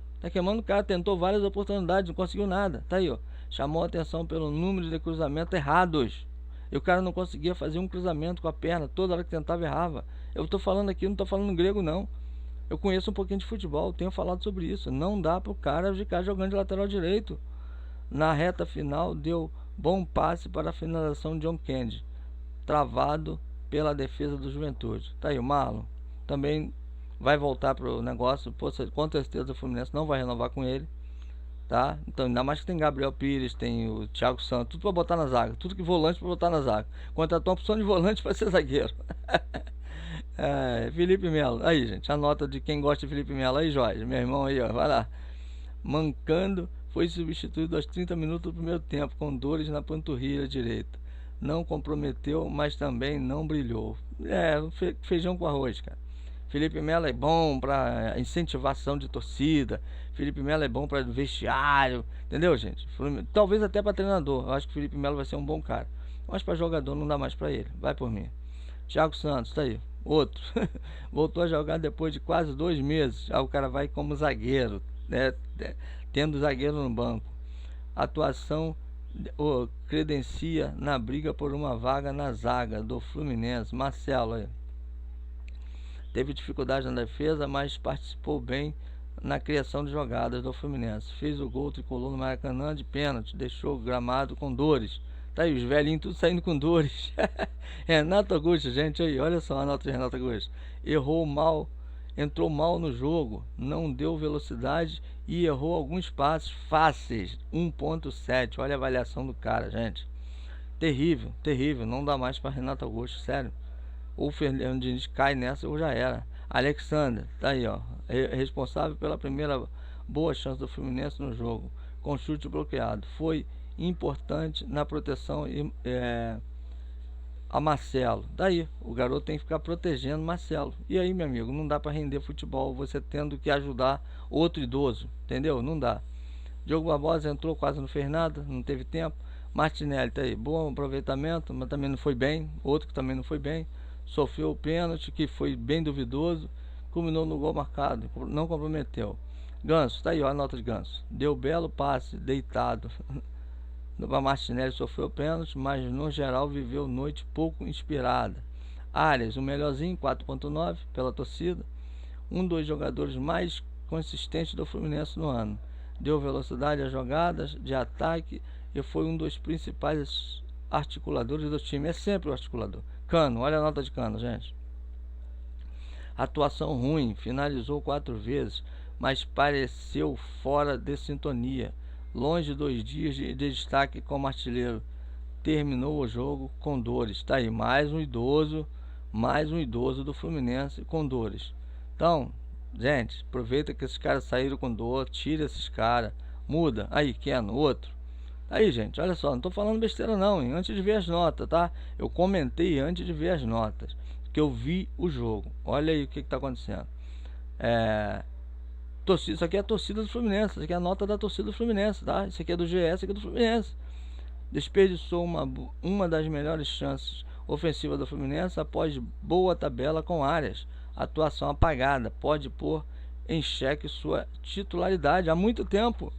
Tentou várias oportunidades, não conseguiu nada. Tá aí, ó. Chamou a atenção pelo número de cruzamentos errados. E o cara não conseguia fazer um cruzamento com a perna. Toda hora que tentava, errava. Eu tô falando aqui, não tô falando grego, não. Eu conheço um pouquinho de futebol, tenho falado sobre isso. Não dá pro cara ficar jogando de lateral direito. Na reta final, deu bom passe para a finalização de John Kennedy, travado pela defesa do Juventude. Tá aí o Marlon. Também vai voltar pro negócio. Com certeza o Fluminense não vai renovar com ele. Tá? Então, ainda mais que tem Gabriel Pires, tem o Thiago Santos, tudo para botar na zaga. Tudo que volante para botar na zaga. Contratou uma opção de volante para ser zagueiro. Felipe Melo. Aí, gente, a nota de quem gosta de Felipe Melo. Aí, Jorge, meu irmão aí, ó. Vai lá. Mancando Foi substituído aos 30 minutos do primeiro tempo, com dores na panturrilha direita. Não comprometeu, mas também não brilhou. Feijão com arroz, cara. Felipe Melo é bom para incentivação de torcida. Felipe Melo é bom para vestiário. Entendeu, gente? Talvez até para treinador. Eu acho que o Felipe Melo vai ser um bom cara. Mas para jogador não dá mais para ele. Vai por mim. Thiago Santos, tá aí. Outro. Voltou a jogar depois de quase 2 meses. Aí o cara vai como zagueiro, né? Tendo zagueiro no banco. Atuação credencia na briga por uma vaga na zaga do Fluminense. Marcelo aí. Teve dificuldade na defesa, mas participou bem na criação de jogadas do Fluminense. Fez o gol tricolor no Maracanã de pênalti, deixou o gramado com dores. Tá aí, os velhinhos tudo saindo com dores. Renato Augusto, gente, aí, olha só a nota de Renato Augusto. Errou mal, entrou mal no jogo, não deu velocidade e errou alguns passes fáceis. 1.7, olha a avaliação do cara, gente. Terrível, terrível, não dá mais para Renato Augusto, sério. Ou o Fernando Diniz cai nessa ou já era. Alexander, tá aí, ó, responsável pela primeira boa chance do Fluminense no jogo, com chute bloqueado. Foi importante na proteção a Marcelo. Daí, o garoto tem que ficar protegendo Marcelo. E aí, meu amigo, não dá para render futebol você tendo que ajudar outro idoso, entendeu? Não dá. Diogo Barbosa entrou, quase não fez nada, não teve tempo. Martinelli, tá aí, bom aproveitamento, mas também não foi bem. Outro que também não foi bem. Sofreu o pênalti, que foi bem duvidoso. Culminou no gol marcado, não comprometeu. Ganso, tá aí, ó, a nota de Ganso. Deu belo passe, deitado. No Martinelli sofreu pênalti, mas no geral viveu noite pouco inspirada. Arias, o melhorzinho, 4.9 pela torcida. Um dos jogadores mais consistentes do Fluminense no ano. Deu velocidade às jogadas de ataque e foi um dos principais articuladores do time. É sempre o articulador. Cano, olha a nota de Cano, gente. Atuação ruim, finalizou 4 vezes, mas pareceu fora de sintonia. Longe 2 dias de destaque como artilheiro. Terminou o jogo com dores. Tá aí, mais um idoso do Fluminense com dores. Então, gente, aproveita que esses caras saíram com dor, tira esses caras, muda. Aí, Keno, outro. Aí, gente, olha só, não tô falando besteira não, hein? Antes de ver as notas, tá? Eu comentei antes de ver as notas, que eu vi o jogo. Olha aí o que tá acontecendo. Torcida, isso aqui é a torcida do Fluminense, isso aqui é a nota da torcida do Fluminense, tá? Isso aqui é do GS, isso aqui é do Fluminense. Desperdiçou uma das melhores chances ofensivas do Fluminense após boa tabela com Arias. Atuação apagada, pode pôr em xeque sua titularidade. Há muito tempo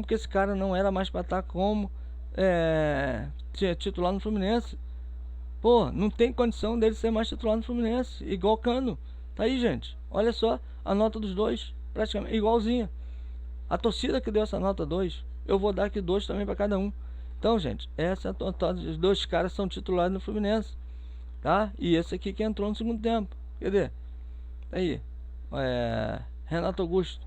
que esse cara não era mais para estar como titular no Fluminense. Pô, não tem condição dele ser mais titular no Fluminense, igual Cano. Tá aí, gente, olha só a nota dos dois, praticamente igualzinha. A torcida que deu essa nota 2, eu vou dar aqui 2 também para cada um. Então, gente, essa os dois caras são titulares no Fluminense, tá? E esse aqui que entrou no segundo tempo. Cadê? Aí, Renato Augusto.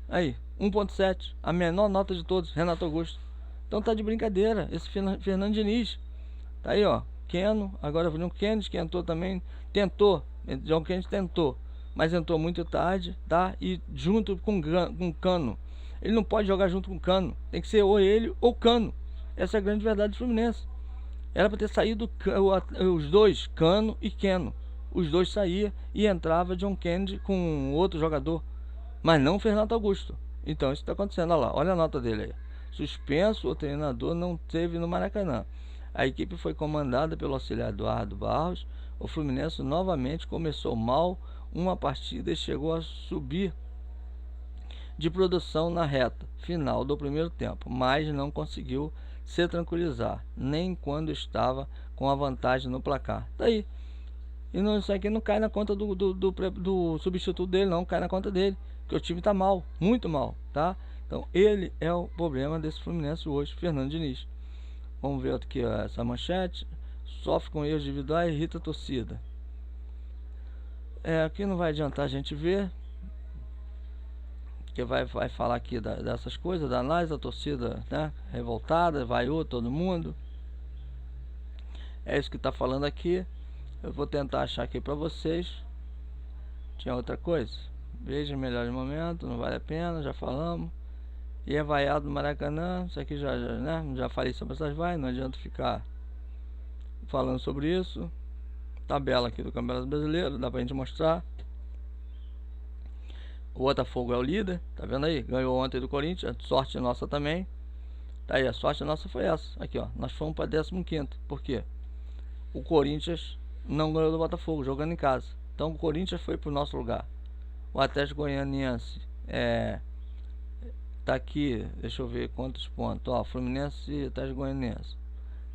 Aí, 1.7, a menor nota de todos, Renato Augusto. Então tá de brincadeira, esse Fernando Diniz. Tá aí, ó, Keno, agora o Kennedy que entrou também, tentou, John Kennedy tentou, mas entrou muito tarde, tá? E junto com Cano. Ele não pode jogar junto com Cano, tem que ser ou ele ou Cano. Essa é a grande verdade do Fluminense. Era para ter saído os dois, Cano e Keno. Os dois saía e entrava John Kennedy com outro jogador, mas não Fernando Augusto. Então isso está acontecendo, olha lá, olha a nota dele aí. Suspenso, o treinador não teve no Maracanã. A equipe foi comandada pelo auxiliar Eduardo Barros. O Fluminense novamente começou mal uma partida e chegou a subir de produção na reta final do primeiro tempo, mas não conseguiu se tranquilizar, nem quando estava com a vantagem no placar. Daí, e não, isso aqui não cai na conta do substituto dele, não, cai na conta dele, que o time tá mal, muito mal, tá? Então ele é o problema desse Fluminense hoje, Fernando Diniz. Vamos ver aqui essa manchete. Sofre com erros individuais e irrita a torcida. Aqui não vai adiantar a gente ver, que vai falar aqui dessas coisas, da análise da torcida, né, revoltada, vaiou todo mundo. É isso que está falando aqui. Eu vou tentar achar aqui para vocês. Tinha outra coisa? Veja melhores momentos, não vale a pena, já falamos. E é vaiado no Maracanã, isso aqui já falei sobre essas vaias, não adianta ficar falando sobre isso. Tabela aqui do Campeonato Brasileiro, dá pra gente mostrar. O Botafogo é o líder, tá vendo aí? Ganhou ontem do Corinthians, sorte nossa também. Tá aí, a sorte nossa foi essa. Aqui, ó, nós fomos para 15º. Por quê? O Corinthians não ganhou do Botafogo, jogando em casa. Então o Corinthians foi pro nosso lugar. O Atlético Goianiense tá aqui, deixa eu ver quantos pontos. Ó, Fluminense e Atlético Goianiense.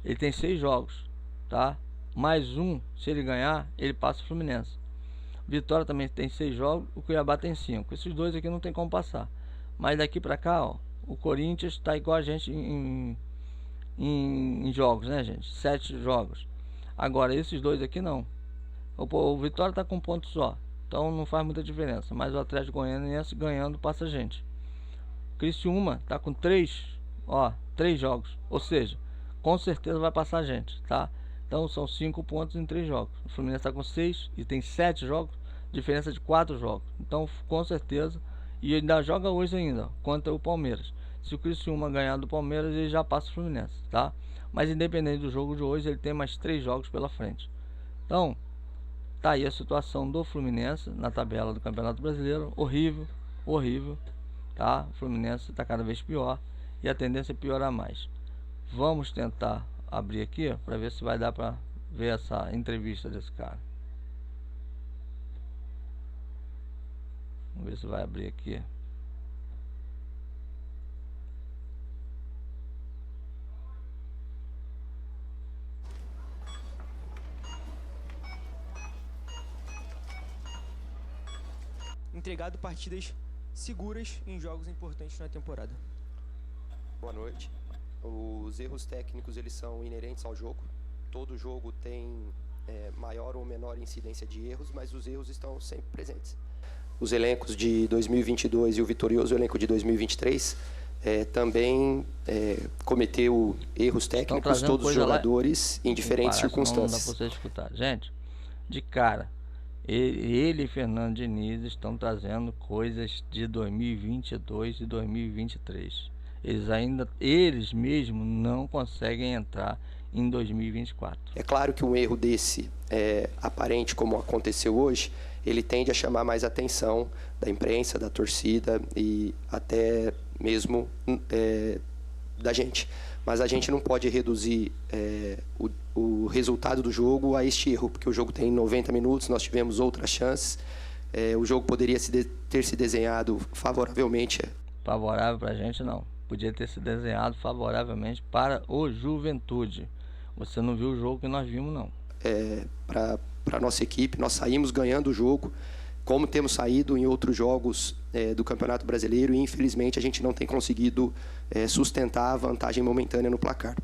Ele tem 6 jogos, tá? Mais um, se ele ganhar, ele passa o Fluminense. Vitória também tem 6 jogos, o Cuiabá tem 5. Esses dois aqui não tem como passar. Mas daqui pra cá, ó, o Corinthians tá igual a gente em jogos, né, gente? 7 jogos. Agora, esses dois aqui não. O Vitória tá com um ponto só, então não faz muita diferença. Mas o Atlético Goianiense ganhando passa a gente. Criciúma tá com 3 jogos. Ou seja, com certeza vai passar a gente, tá? Então são 5 pontos em 3 jogos. O Fluminense tá com 6 e tem 7 jogos, diferença de 4 jogos. Então com certeza, e ainda joga hoje ainda contra o Palmeiras. Se o Criciúma ganhar do Palmeiras, ele já passa o Fluminense, tá? Mas independente do jogo de hoje, ele tem mais 3 jogos pela frente. Então, tá aí a situação do Fluminense na tabela do Campeonato Brasileiro. Horrível, horrível, tá? O Fluminense tá cada vez pior e a tendência é piorar mais. Vamos tentar abrir aqui para ver se vai dar para ver essa entrevista desse cara. Vamos ver se vai abrir aqui. Entregado partidas seguras em jogos importantes na temporada. Boa noite. Os erros técnicos, eles são inerentes ao jogo. Todo jogo tem maior ou menor incidência de erros, mas os erros estão sempre presentes. Os elencos de 2022 e o vitorioso elenco de 2023 também cometeu erros técnicos, todos os jogadores, em diferentes circunstâncias. Não dá pra você escutar. Gente, de cara, ele e Fernando Diniz estão trazendo coisas de 2022 e 2023. Eles mesmos não conseguem entrar em 2024. É claro que um erro desse, aparente como aconteceu hoje, ele tende a chamar mais atenção da imprensa, da torcida e até mesmo da gente. Mas a gente não pode reduzir o resultado do jogo a este erro, porque o jogo tem 90 minutos, nós tivemos outras chances, o jogo poderia ter se desenhado favoravelmente. Favorável pra gente não, podia ter se desenhado favoravelmente para o Juventude. Você não viu o jogo que nós vimos não. Para a nossa equipe, nós saímos ganhando o jogo, como temos saído em outros jogos do Campeonato Brasileiro, e infelizmente a gente não tem conseguido sustentar a vantagem momentânea no placar.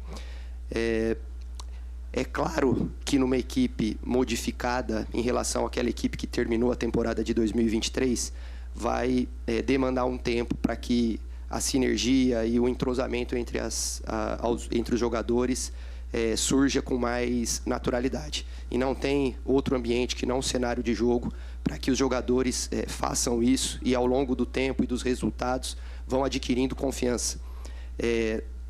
É claro que numa equipe modificada em relação àquela equipe que terminou a temporada de 2023, vai demandar um tempo para que a sinergia e o entrosamento entre os jogadores surja com mais naturalidade. E não tem outro ambiente que não o cenário de jogo para que os jogadores façam isso e ao longo do tempo e dos resultados vão adquirindo confiança.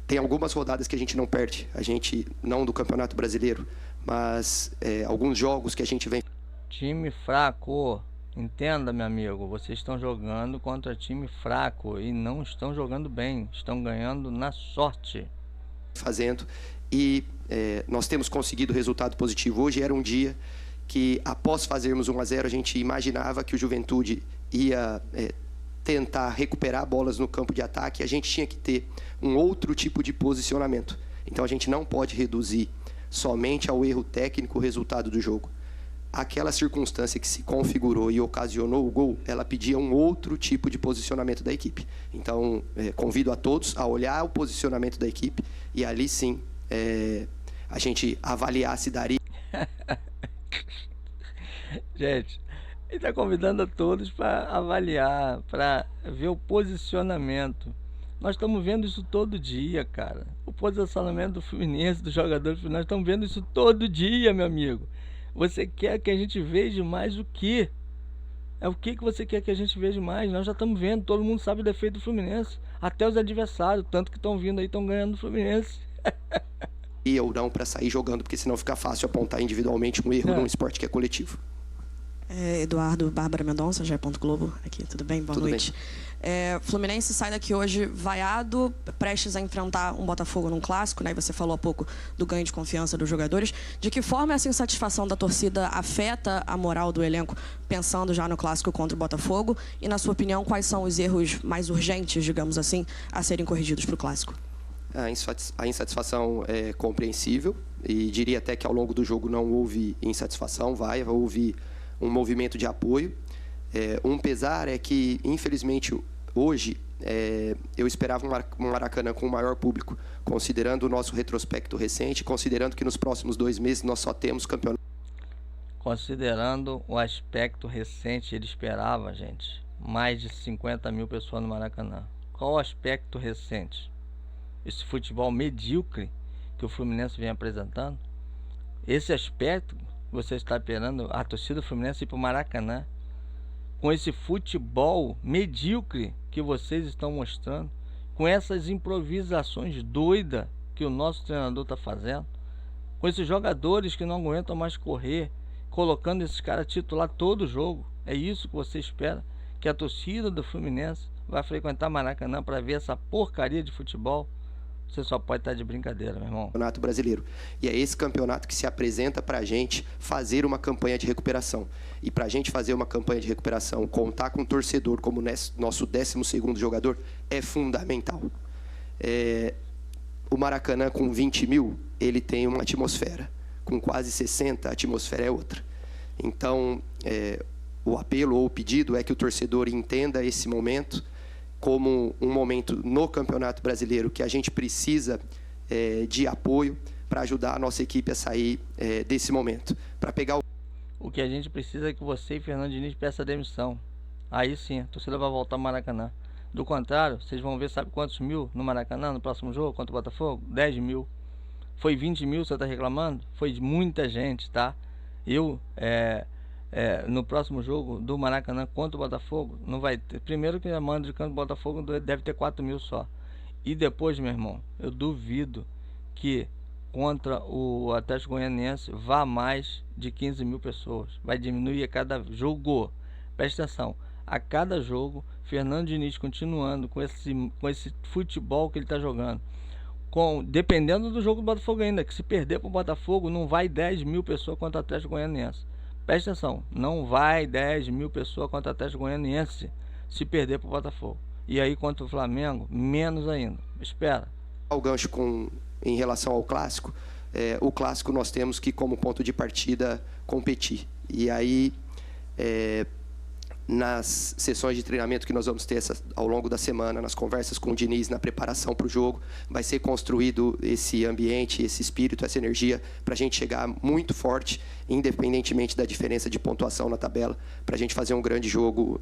Tem algumas rodadas que a gente não perde, a gente não do Campeonato Brasileiro, mas alguns jogos que a gente vem... Time fraco, entenda, meu amigo, vocês estão jogando contra time fraco e não estão jogando bem, estão ganhando na sorte. Fazendo e nós temos conseguido resultado positivo. Hoje era um dia que, após fazermos 1-0, a gente imaginava que o Juventude ia tentar recuperar bolas no campo de ataque, a gente tinha que ter um outro tipo de posicionamento. Então a gente não pode reduzir somente ao erro técnico o resultado do jogo. Aquela circunstância que se configurou e ocasionou o gol, ela pedia um outro tipo de posicionamento da equipe. Então, convido a todos a olhar o posicionamento da equipe e ali sim a gente avaliar se daria... Gente, ele está convidando a todos para avaliar, para ver o posicionamento. Nós estamos vendo isso todo dia, cara. O posicionamento do Fluminense, do jogador do Fluminense, nós estamos vendo isso todo dia, meu amigo. Você quer que a gente veja mais o quê? É o que você quer que a gente veja mais? Nós já estamos vendo, todo mundo sabe o defeito do Fluminense. Até os adversários, tanto que estão vindo aí, estão ganhando do Fluminense. E ou não para sair jogando, porque senão fica fácil apontar individualmente um erro num esporte que é coletivo. Eduardo Bárbara Mendonça, GE. Globo, aqui, tudo bem? Boa noite. Fluminense sai daqui hoje vaiado, prestes a enfrentar um Botafogo num clássico, né? E você falou há pouco do ganho de confiança dos jogadores. De que forma essa insatisfação da torcida afeta a moral do elenco, pensando já no clássico contra o Botafogo? E, na sua opinião, quais são os erros mais urgentes, digamos assim, a serem corrigidos para o clássico? A insatisfação é compreensível e diria até que ao longo do jogo não houve insatisfação, houve um movimento de apoio. Um pesar é que, infelizmente, hoje eu esperava um Maracanã com um maior público, considerando o nosso retrospecto recente, considerando que nos próximos 2 meses nós só temos campeonato. Considerando o aspecto recente, ele esperava, gente, mais de 50 mil pessoas no Maracanã. Qual o aspecto recente? Esse futebol medíocre que o Fluminense vem apresentando? Esse aspecto, você está esperando a torcida do Fluminense ir para o Maracanã? Com esse futebol medíocre que vocês estão mostrando? Com essas improvisações doidas que o nosso treinador está fazendo? Com esses jogadores que não aguentam mais correr, colocando esses caras titular todo jogo? É isso que você espera? Que a torcida do Fluminense vai frequentar Maracanã para ver essa porcaria de futebol? Você só pode estar de brincadeira, meu irmão. Campeonato brasileiro. E é esse campeonato que se apresenta para a gente fazer uma campanha de recuperação. E para a gente fazer uma campanha de recuperação, contar com um torcedor como nosso 12º jogador é fundamental. O Maracanã com 20 mil, ele tem uma atmosfera. Com quase 60, a atmosfera é outra. Então, o apelo ou o pedido é que o torcedor entenda esse momento como um momento no Campeonato Brasileiro que a gente precisa de apoio para ajudar a nossa equipe a sair desse momento. Para pegar o que a gente precisa é que você e Fernando Diniz peçam demissão. Aí sim, a torcida vai voltar ao Maracanã. Do contrário, vocês vão ver, sabe quantos mil no Maracanã no próximo jogo contra o Botafogo? 10 mil. Foi 20 mil, você está reclamando? Foi de muita gente, tá? No próximo jogo do Maracanã contra o Botafogo, não vai ter. Primeiro que a manda de campo do Botafogo deve ter 4 mil só. E depois, meu irmão, eu duvido que contra o Atlético Goianiense vá mais de 15 mil pessoas. Vai diminuir a cada jogo. Presta atenção, a cada jogo, Fernando Diniz continuando com esse futebol que ele está jogando. Dependendo do jogo do Botafogo ainda, que se perder para o Botafogo, não vai 10 mil pessoas contra o Atlético Goianiense. Presta atenção, não vai 10 mil pessoas contra o Atlético Goianiense se perder para o Botafogo. E aí contra o Flamengo, menos ainda. Espera. O gancho em relação ao clássico, o clássico nós temos que, como ponto de partida, competir. E aí, nas sessões de treinamento que nós vamos ter ao longo da semana, nas conversas com o Diniz, na preparação para o jogo, vai ser construído esse ambiente, esse espírito, essa energia, para a gente chegar muito forte, independentemente da diferença de pontuação na tabela, para a gente fazer um grande jogo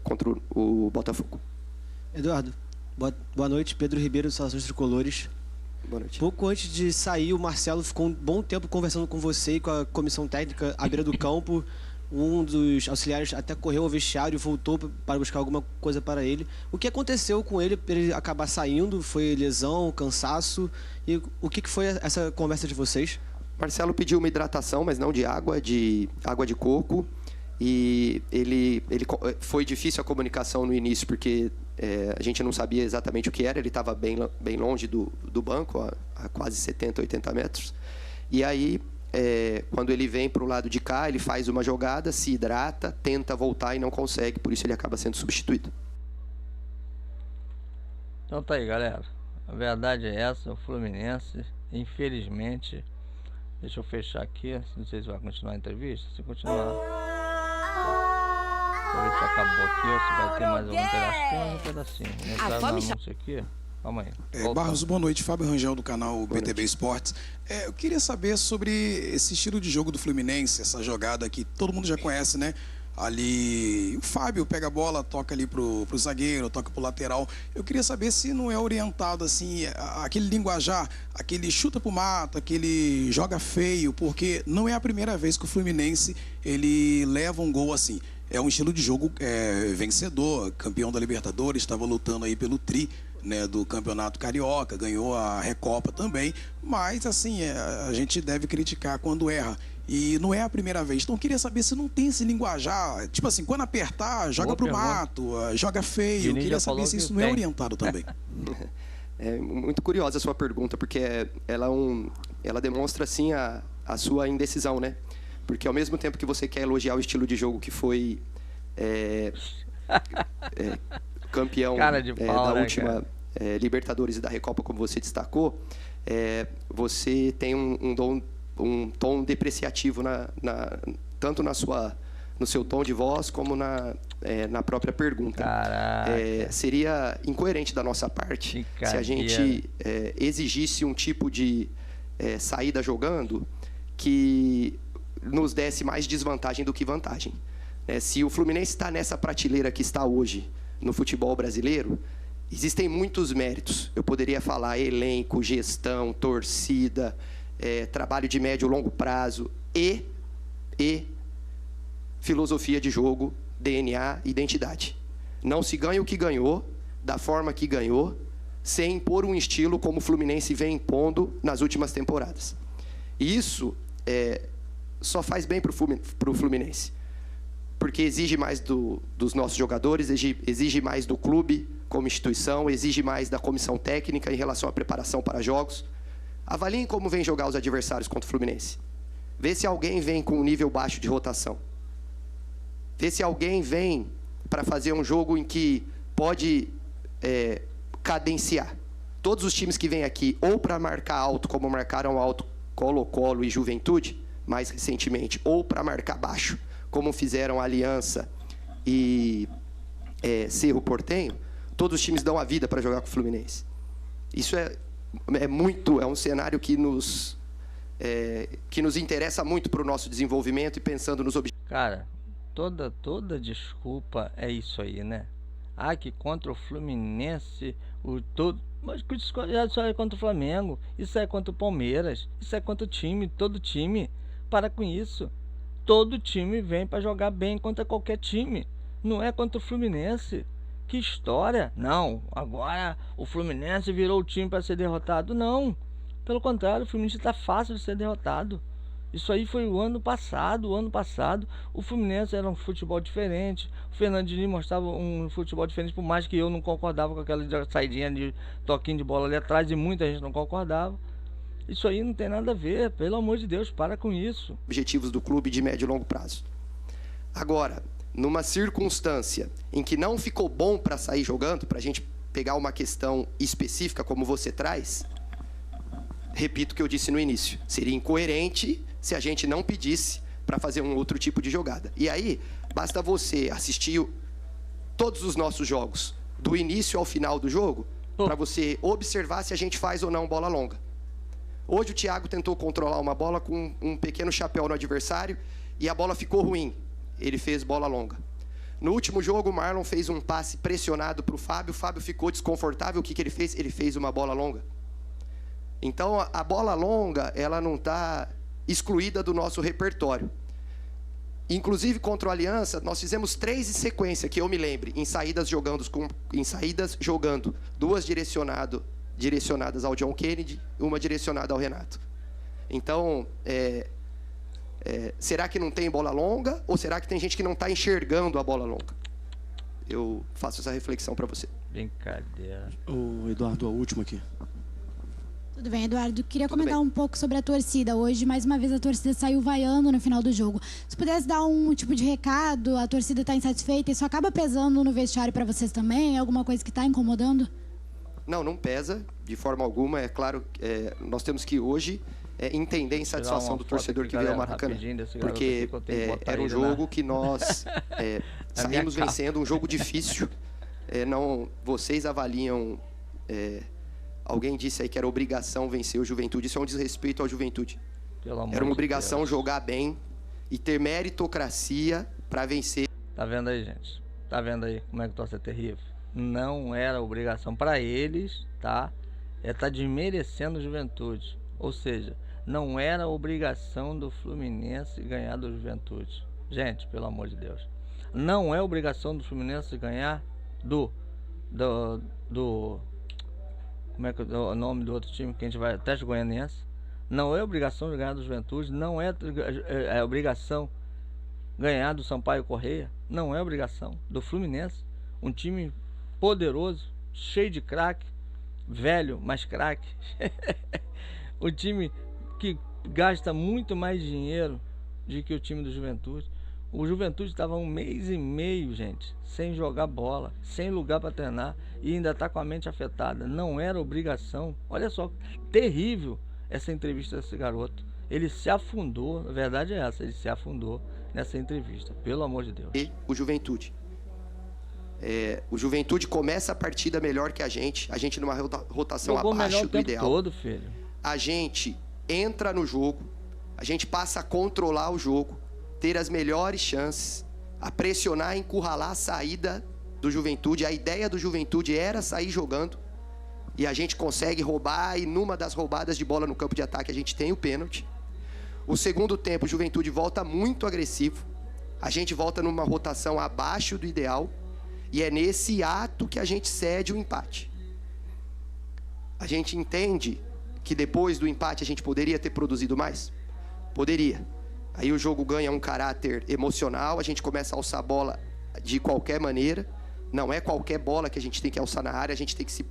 contra o Botafogo. Eduardo, boa noite. Pedro Ribeiro, Saudações Tricolores. Boa noite. Pouco antes de sair, o Marcelo ficou um bom tempo conversando com você e com a comissão técnica à beira do campo. Um dos auxiliares até correu ao vestiário e voltou para buscar alguma coisa para ele. O que aconteceu com ele para ele acabar saindo? Foi lesão, cansaço? E o que foi essa conversa de vocês? Marcelo pediu uma hidratação, mas não de água de coco. E ele foi difícil a comunicação no início, porque a gente não sabia exatamente o que era. Ele estava bem longe do banco, a quase 70, 80 metros. E aí, quando ele vem para o lado de cá, ele faz uma jogada, se hidrata, tenta voltar e não consegue, por isso ele acaba sendo substituído. Então tá aí, galera, a verdade é essa. O Fluminense, infelizmente, deixa eu fechar aqui, não sei se vai continuar a entrevista. Se continuar, vou ver se acabou aqui ou se vai ter mais algum pedaço. Tem mais um pedacinho, entrar no anúncio aqui. Calma aí. Barros, boa noite. Fábio Rangel, do canal BTB Esportes. Eu queria saber sobre esse estilo de jogo do Fluminense, essa jogada que todo mundo já conhece, né? Ali, o Fábio pega a bola, toca ali pro zagueiro, toca pro lateral. Eu queria saber se não é orientado, assim, aquele linguajar, aquele chuta pro mato, aquele joga feio, porque não é a primeira vez que o Fluminense, ele leva um gol assim. é um estilo de jogo vencedor, campeão da Libertadores, estava lutando aí pelo tri, né, do Campeonato Carioca, ganhou a Recopa também, mas assim, a gente deve criticar quando erra. E não é a primeira vez. Então eu queria saber se não tem esse linguajar, tipo assim, quando apertar, joga pro mato, joga feio. Eu queria saber se isso não é orientado também. É muito curiosa a sua pergunta, porque ela demonstra, assim, a sua indecisão, né? Porque ao mesmo tempo que você quer elogiar o estilo de jogo que foi campeão pau, da última Libertadores e da Recopa, como você destacou, você tem um tom depreciativo tanto no seu tom de voz como na própria pergunta. Seria incoerente da nossa parte se a gente exigisse um tipo de saída jogando que nos desse mais desvantagem do que vantagem. Se o Fluminense está nessa prateleira que está hoje no futebol brasileiro, existem muitos méritos. Eu poderia falar elenco, gestão, torcida, trabalho de médio e longo prazo e filosofia de jogo, DNA, identidade. Não se ganha o que ganhou, da forma que ganhou, sem impor um estilo como o Fluminense vem impondo nas últimas temporadas. E isso só faz bem para o Fluminense, porque exige mais dos nossos jogadores, exige mais do clube como instituição, exige mais da comissão técnica em relação à preparação para jogos. Avaliem como vem jogar os adversários contra o Fluminense. Vê se alguém vem com um nível baixo de rotação. Vê se alguém vem para fazer um jogo em que pode cadenciar. Todos os times que vêm aqui, ou para marcar alto, como marcaram alto Colo-Colo e Juventude, mais recentemente, ou para marcar baixo, como fizeram Aliança e Cerro Porteño, todos os times dão a vida para jogar com o Fluminense. Isso é um cenário que nos interessa muito para o nosso desenvolvimento e pensando nos objetivos. Cara, toda desculpa é isso aí, né? Que contra o Fluminense, mas isso é contra o Flamengo, isso é contra o Palmeiras, isso é contra o time, todo time. Para com isso. Todo time vem para jogar bem contra qualquer time. Não é contra o Fluminense. Que história. Não, agora o Fluminense virou o time para ser derrotado. Não, pelo contrário, o Fluminense está fácil de ser derrotado. Isso aí foi o ano passado. O ano passado o Fluminense era um futebol diferente. O Fernando Diniz mostrava um futebol diferente, por mais que eu não concordava com aquela saidinha de toquinho de bola ali atrás, e muita gente não concordava. Isso aí não tem nada a ver, pelo amor de Deus, para com isso. Objetivos do clube de médio e longo prazo. Agora, numa circunstância em que não ficou bom para sair jogando, para a gente pegar uma questão específica como você traz, repito o que eu disse no início, seria incoerente se a gente não pedisse para fazer um outro tipo de jogada. E aí, basta você assistir todos os nossos jogos, do início ao final do jogo, para você observar se a gente faz ou não bola longa. Hoje o Thiago tentou controlar uma bola com um pequeno chapéu no adversário e a bola ficou ruim. Ele fez bola longa. No último jogo, o Marlon fez um passe pressionado para o Fábio ficou desconfortável. O que ele fez? Ele fez uma bola longa. Então, a bola longa, ela não está excluída do nosso repertório. Inclusive, contra o Aliança, nós fizemos 3 em sequência, que eu me lembre, em saídas jogando, 2 direcionadas ao John Kennedy, uma direcionada ao Renato. Então, será que não tem bola longa? Ou será que tem gente que não está enxergando a bola longa? Eu faço essa reflexão para você. Brincadeira. O Eduardo, a última aqui. Tudo bem, Eduardo. Queria comentar um pouco sobre a torcida. Hoje, mais uma vez, a torcida saiu vaiando no final do jogo. Se pudesse dar um tipo de recado, a torcida está insatisfeita, isso acaba pesando no vestiário para vocês também? Alguma coisa que está incomodando? Não pesa, de forma alguma. É claro, nós temos que hoje entender a insatisfação do torcedor que veio ao Maracanã. Porque era um jogo que nós saímos vencendo, um jogo difícil. Vocês avaliam... alguém disse aí que era obrigação vencer o Juventude. Isso é um desrespeito ao Juventude. Era uma obrigação jogar bem e ter meritocracia para vencer. Tá vendo aí, gente? Tá vendo aí como é que o torcedor é terrível? Não era obrigação para eles, tá? Tá desmerecendo o Juventude. Ou seja, não era obrigação do Fluminense ganhar do Juventude. Gente, pelo amor de Deus. Não é obrigação do Fluminense ganhar do como é que é o nome do outro time que a gente vai, Atlético Goianiense. Não é obrigação de ganhar do Juventude, não é obrigação ganhar do Sampaio Corrêa, não é obrigação do Fluminense, um time poderoso, cheio de craque, velho, mas craque. O time que gasta muito mais dinheiro do que o time do Juventude. O Juventude estava 1 mês e meio, gente, sem jogar bola, sem lugar para treinar e ainda está com a mente afetada. Não era obrigação. Olha só, terrível essa entrevista desse garoto. Ele se afundou, a verdade é essa, ele se afundou nessa entrevista, pelo amor de Deus. E o Juventude. O Juventude começa a partida melhor que a gente numa rotação Jogou melhor abaixo o do tempo ideal. todo, filho. A gente entra no jogo, a gente passa a controlar o jogo, ter as melhores chances, a pressionar, encurralar a saída do Juventude. A ideia do Juventude era sair jogando e a gente consegue roubar, e numa das roubadas de bola no campo de ataque a gente tem o pênalti. O segundo tempo o Juventude volta muito agressivo, a gente volta numa rotação abaixo do ideal e é nesse ato que a gente cede o empate. A gente entende que depois do empate a gente poderia ter produzido mais? Poderia. Aí o jogo ganha um caráter emocional, a gente começa a alçar a bola de qualquer maneira. Não é qualquer bola que a gente tem que alçar na área, a gente tem que se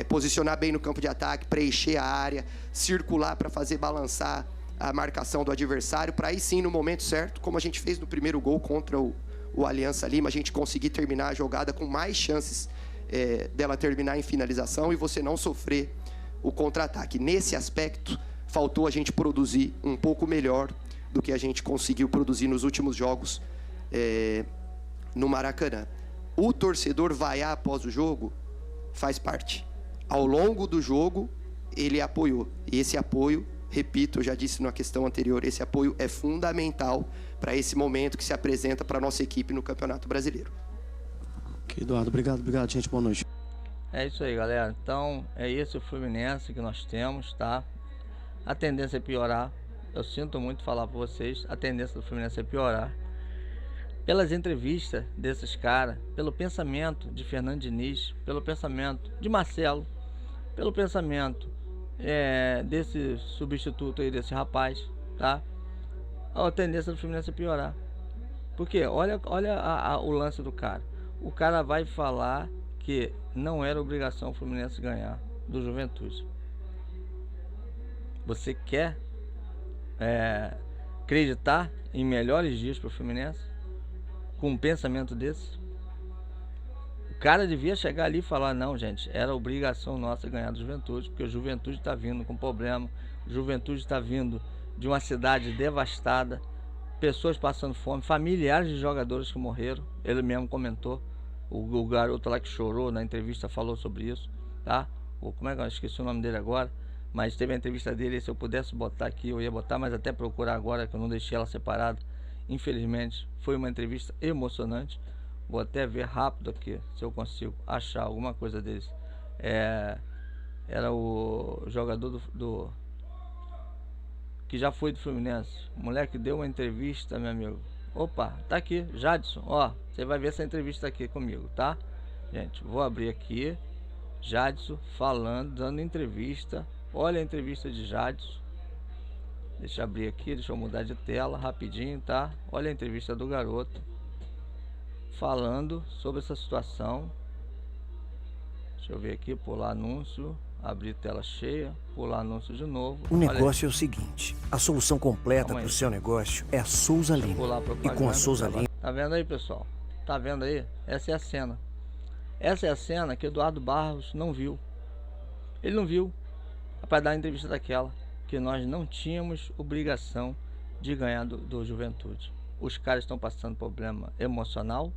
posicionar bem no campo de ataque, preencher a área, circular para fazer balançar a marcação do adversário, para aí sim, no momento certo, como a gente fez no primeiro gol contra o Aliança Lima, a gente conseguir terminar a jogada com mais chances dela terminar em finalização e você não sofrer o contra-ataque. Nesse aspecto, faltou a gente produzir um pouco melhor do que a gente conseguiu produzir nos últimos jogos no Maracanã. O torcedor vaiar após o jogo faz parte. Ao longo do jogo, ele apoiou. E esse apoio, repito, eu já disse na questão anterior, esse apoio é fundamental para esse momento que se apresenta para a nossa equipe no Campeonato Brasileiro. Ok, Eduardo, obrigado, gente, boa noite. É isso aí, galera. Então, é esse o Fluminense que nós temos, tá? A tendência é piorar. Eu sinto muito falar para vocês, a tendência do Fluminense é piorar. Pelas entrevistas desses caras, pelo pensamento de Fernando Diniz, pelo pensamento de Marcelo, pelo pensamento desse substituto aí, desse rapaz, tá? A tendência do Fluminense é piorar. Porque olha o lance do cara. O cara vai falar que não era obrigação o Fluminense ganhar do Juventude. Você quer acreditar em melhores dias para o Fluminense com um pensamento desse? O cara devia chegar ali e falar: não, gente, era obrigação nossa ganhar do Juventude, porque o Juventude está vindo com problema, o Juventude está vindo de uma cidade devastada, pessoas passando fome, familiares de jogadores que morreram. Ele mesmo comentou, o garoto lá que chorou na entrevista falou sobre isso, tá? Como é que eu esqueci o nome dele agora? Mas teve a entrevista dele, se eu pudesse botar aqui, eu ia botar, mas até procurar agora, que eu não deixei ela separada. Infelizmente, foi uma entrevista emocionante. Vou até ver rápido aqui, se eu consigo achar alguma coisa deles. Era o jogador que já foi do Fluminense. O moleque deu uma entrevista, meu amigo. Opa, tá aqui, Jadson. Ó, você vai ver essa entrevista aqui comigo, tá? Gente, vou abrir aqui. Jadson falando, dando entrevista. Olha a entrevista de Jadson. Deixa eu abrir aqui, deixa eu mudar de tela rapidinho, tá? Olha a entrevista do garoto falando sobre essa situação. Deixa eu ver aqui, pular anúncio, abrir tela cheia, pular anúncio de novo. O negócio é o seguinte: a solução completa para o seu negócio é a Souza Lima. E com a Souza Lima... Tá vendo aí, pessoal? Tá vendo aí? Essa é a cena. Essa é a cena que Eduardo Barros não viu. Ele não viu para dar a entrevista daquela, que nós não tínhamos obrigação de ganhar do Juventude. Os caras estão passando problema emocional,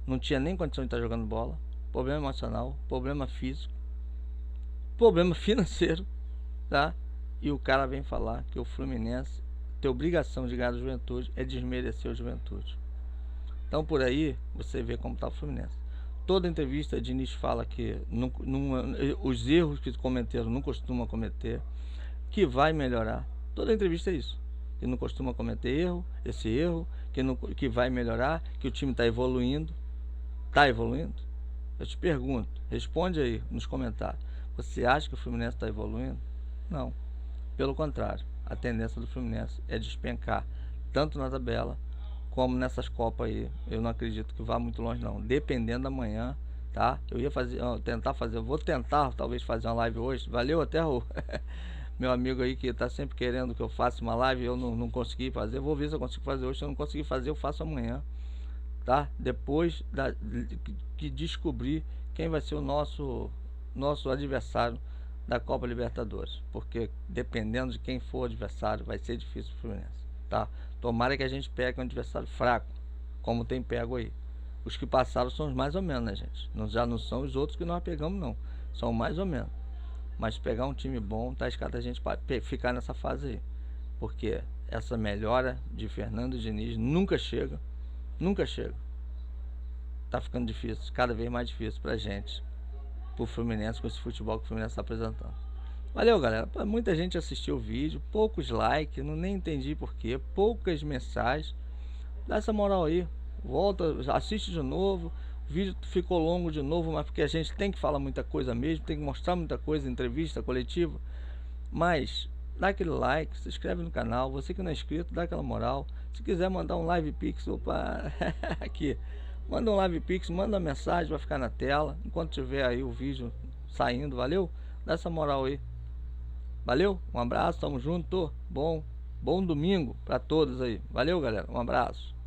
não tinha nem condição de estar jogando bola, problema emocional, problema físico, problema financeiro, tá? E o cara vem falar que o Fluminense tem obrigação de ganhar do Juventude, é desmerecer o Juventude. Então por aí você vê como está o Fluminense. Toda entrevista Diniz fala que os erros que cometeram não costuma cometer, que vai melhorar. Toda entrevista é isso. que não costuma cometer erro, esse erro, que vai melhorar, que o time está evoluindo. Está evoluindo? Eu te pergunto, responde aí nos comentários. Você acha que o Fluminense está evoluindo? Não. Pelo contrário, a tendência do Fluminense é despencar, tanto na tabela, como nessas Copas aí. Eu não acredito que vá muito longe não, dependendo da manhã, tá? Vou tentar talvez fazer uma live hoje. Valeu até o meu amigo aí que está sempre querendo que eu faça uma live, eu não consegui fazer. Vou ver se eu consigo fazer hoje. Se eu não conseguir fazer, eu faço amanhã, tá? Depois que descobrir quem vai ser o nosso adversário da Copa Libertadores, porque dependendo de quem for o adversário, vai ser difícil pro Fluminense, tá? Tomara que a gente pegue um adversário fraco, como tem pego aí. Os que passaram são os mais ou menos, né, gente? Já não são os outros que nós pegamos, não. São mais ou menos. Mas pegar um time bom, tá escada a gente para ficar nessa fase aí. Porque essa melhora de Fernando Diniz nunca chega. Nunca chega. Tá ficando difícil, cada vez mais difícil pra gente. Pro Fluminense, com esse futebol que o Fluminense tá apresentando. Valeu, galera. Muita gente assistiu o vídeo, poucos likes, nem entendi porquê, poucas mensagens. Dá essa moral aí. Volta, assiste de novo. O vídeo ficou longo de novo, mas porque a gente tem que falar muita coisa mesmo, tem que mostrar muita coisa, entrevista coletiva. Mas dá aquele like, se inscreve no canal. Você que não é inscrito, dá aquela moral. Se quiser mandar um live pix, opa, aqui, manda um live pix, manda uma mensagem, vai ficar na tela enquanto tiver aí o vídeo saindo. Valeu? Dá essa moral aí. Valeu? Um abraço, tamo junto. Bom domingo pra todos aí. Valeu, galera. Um abraço.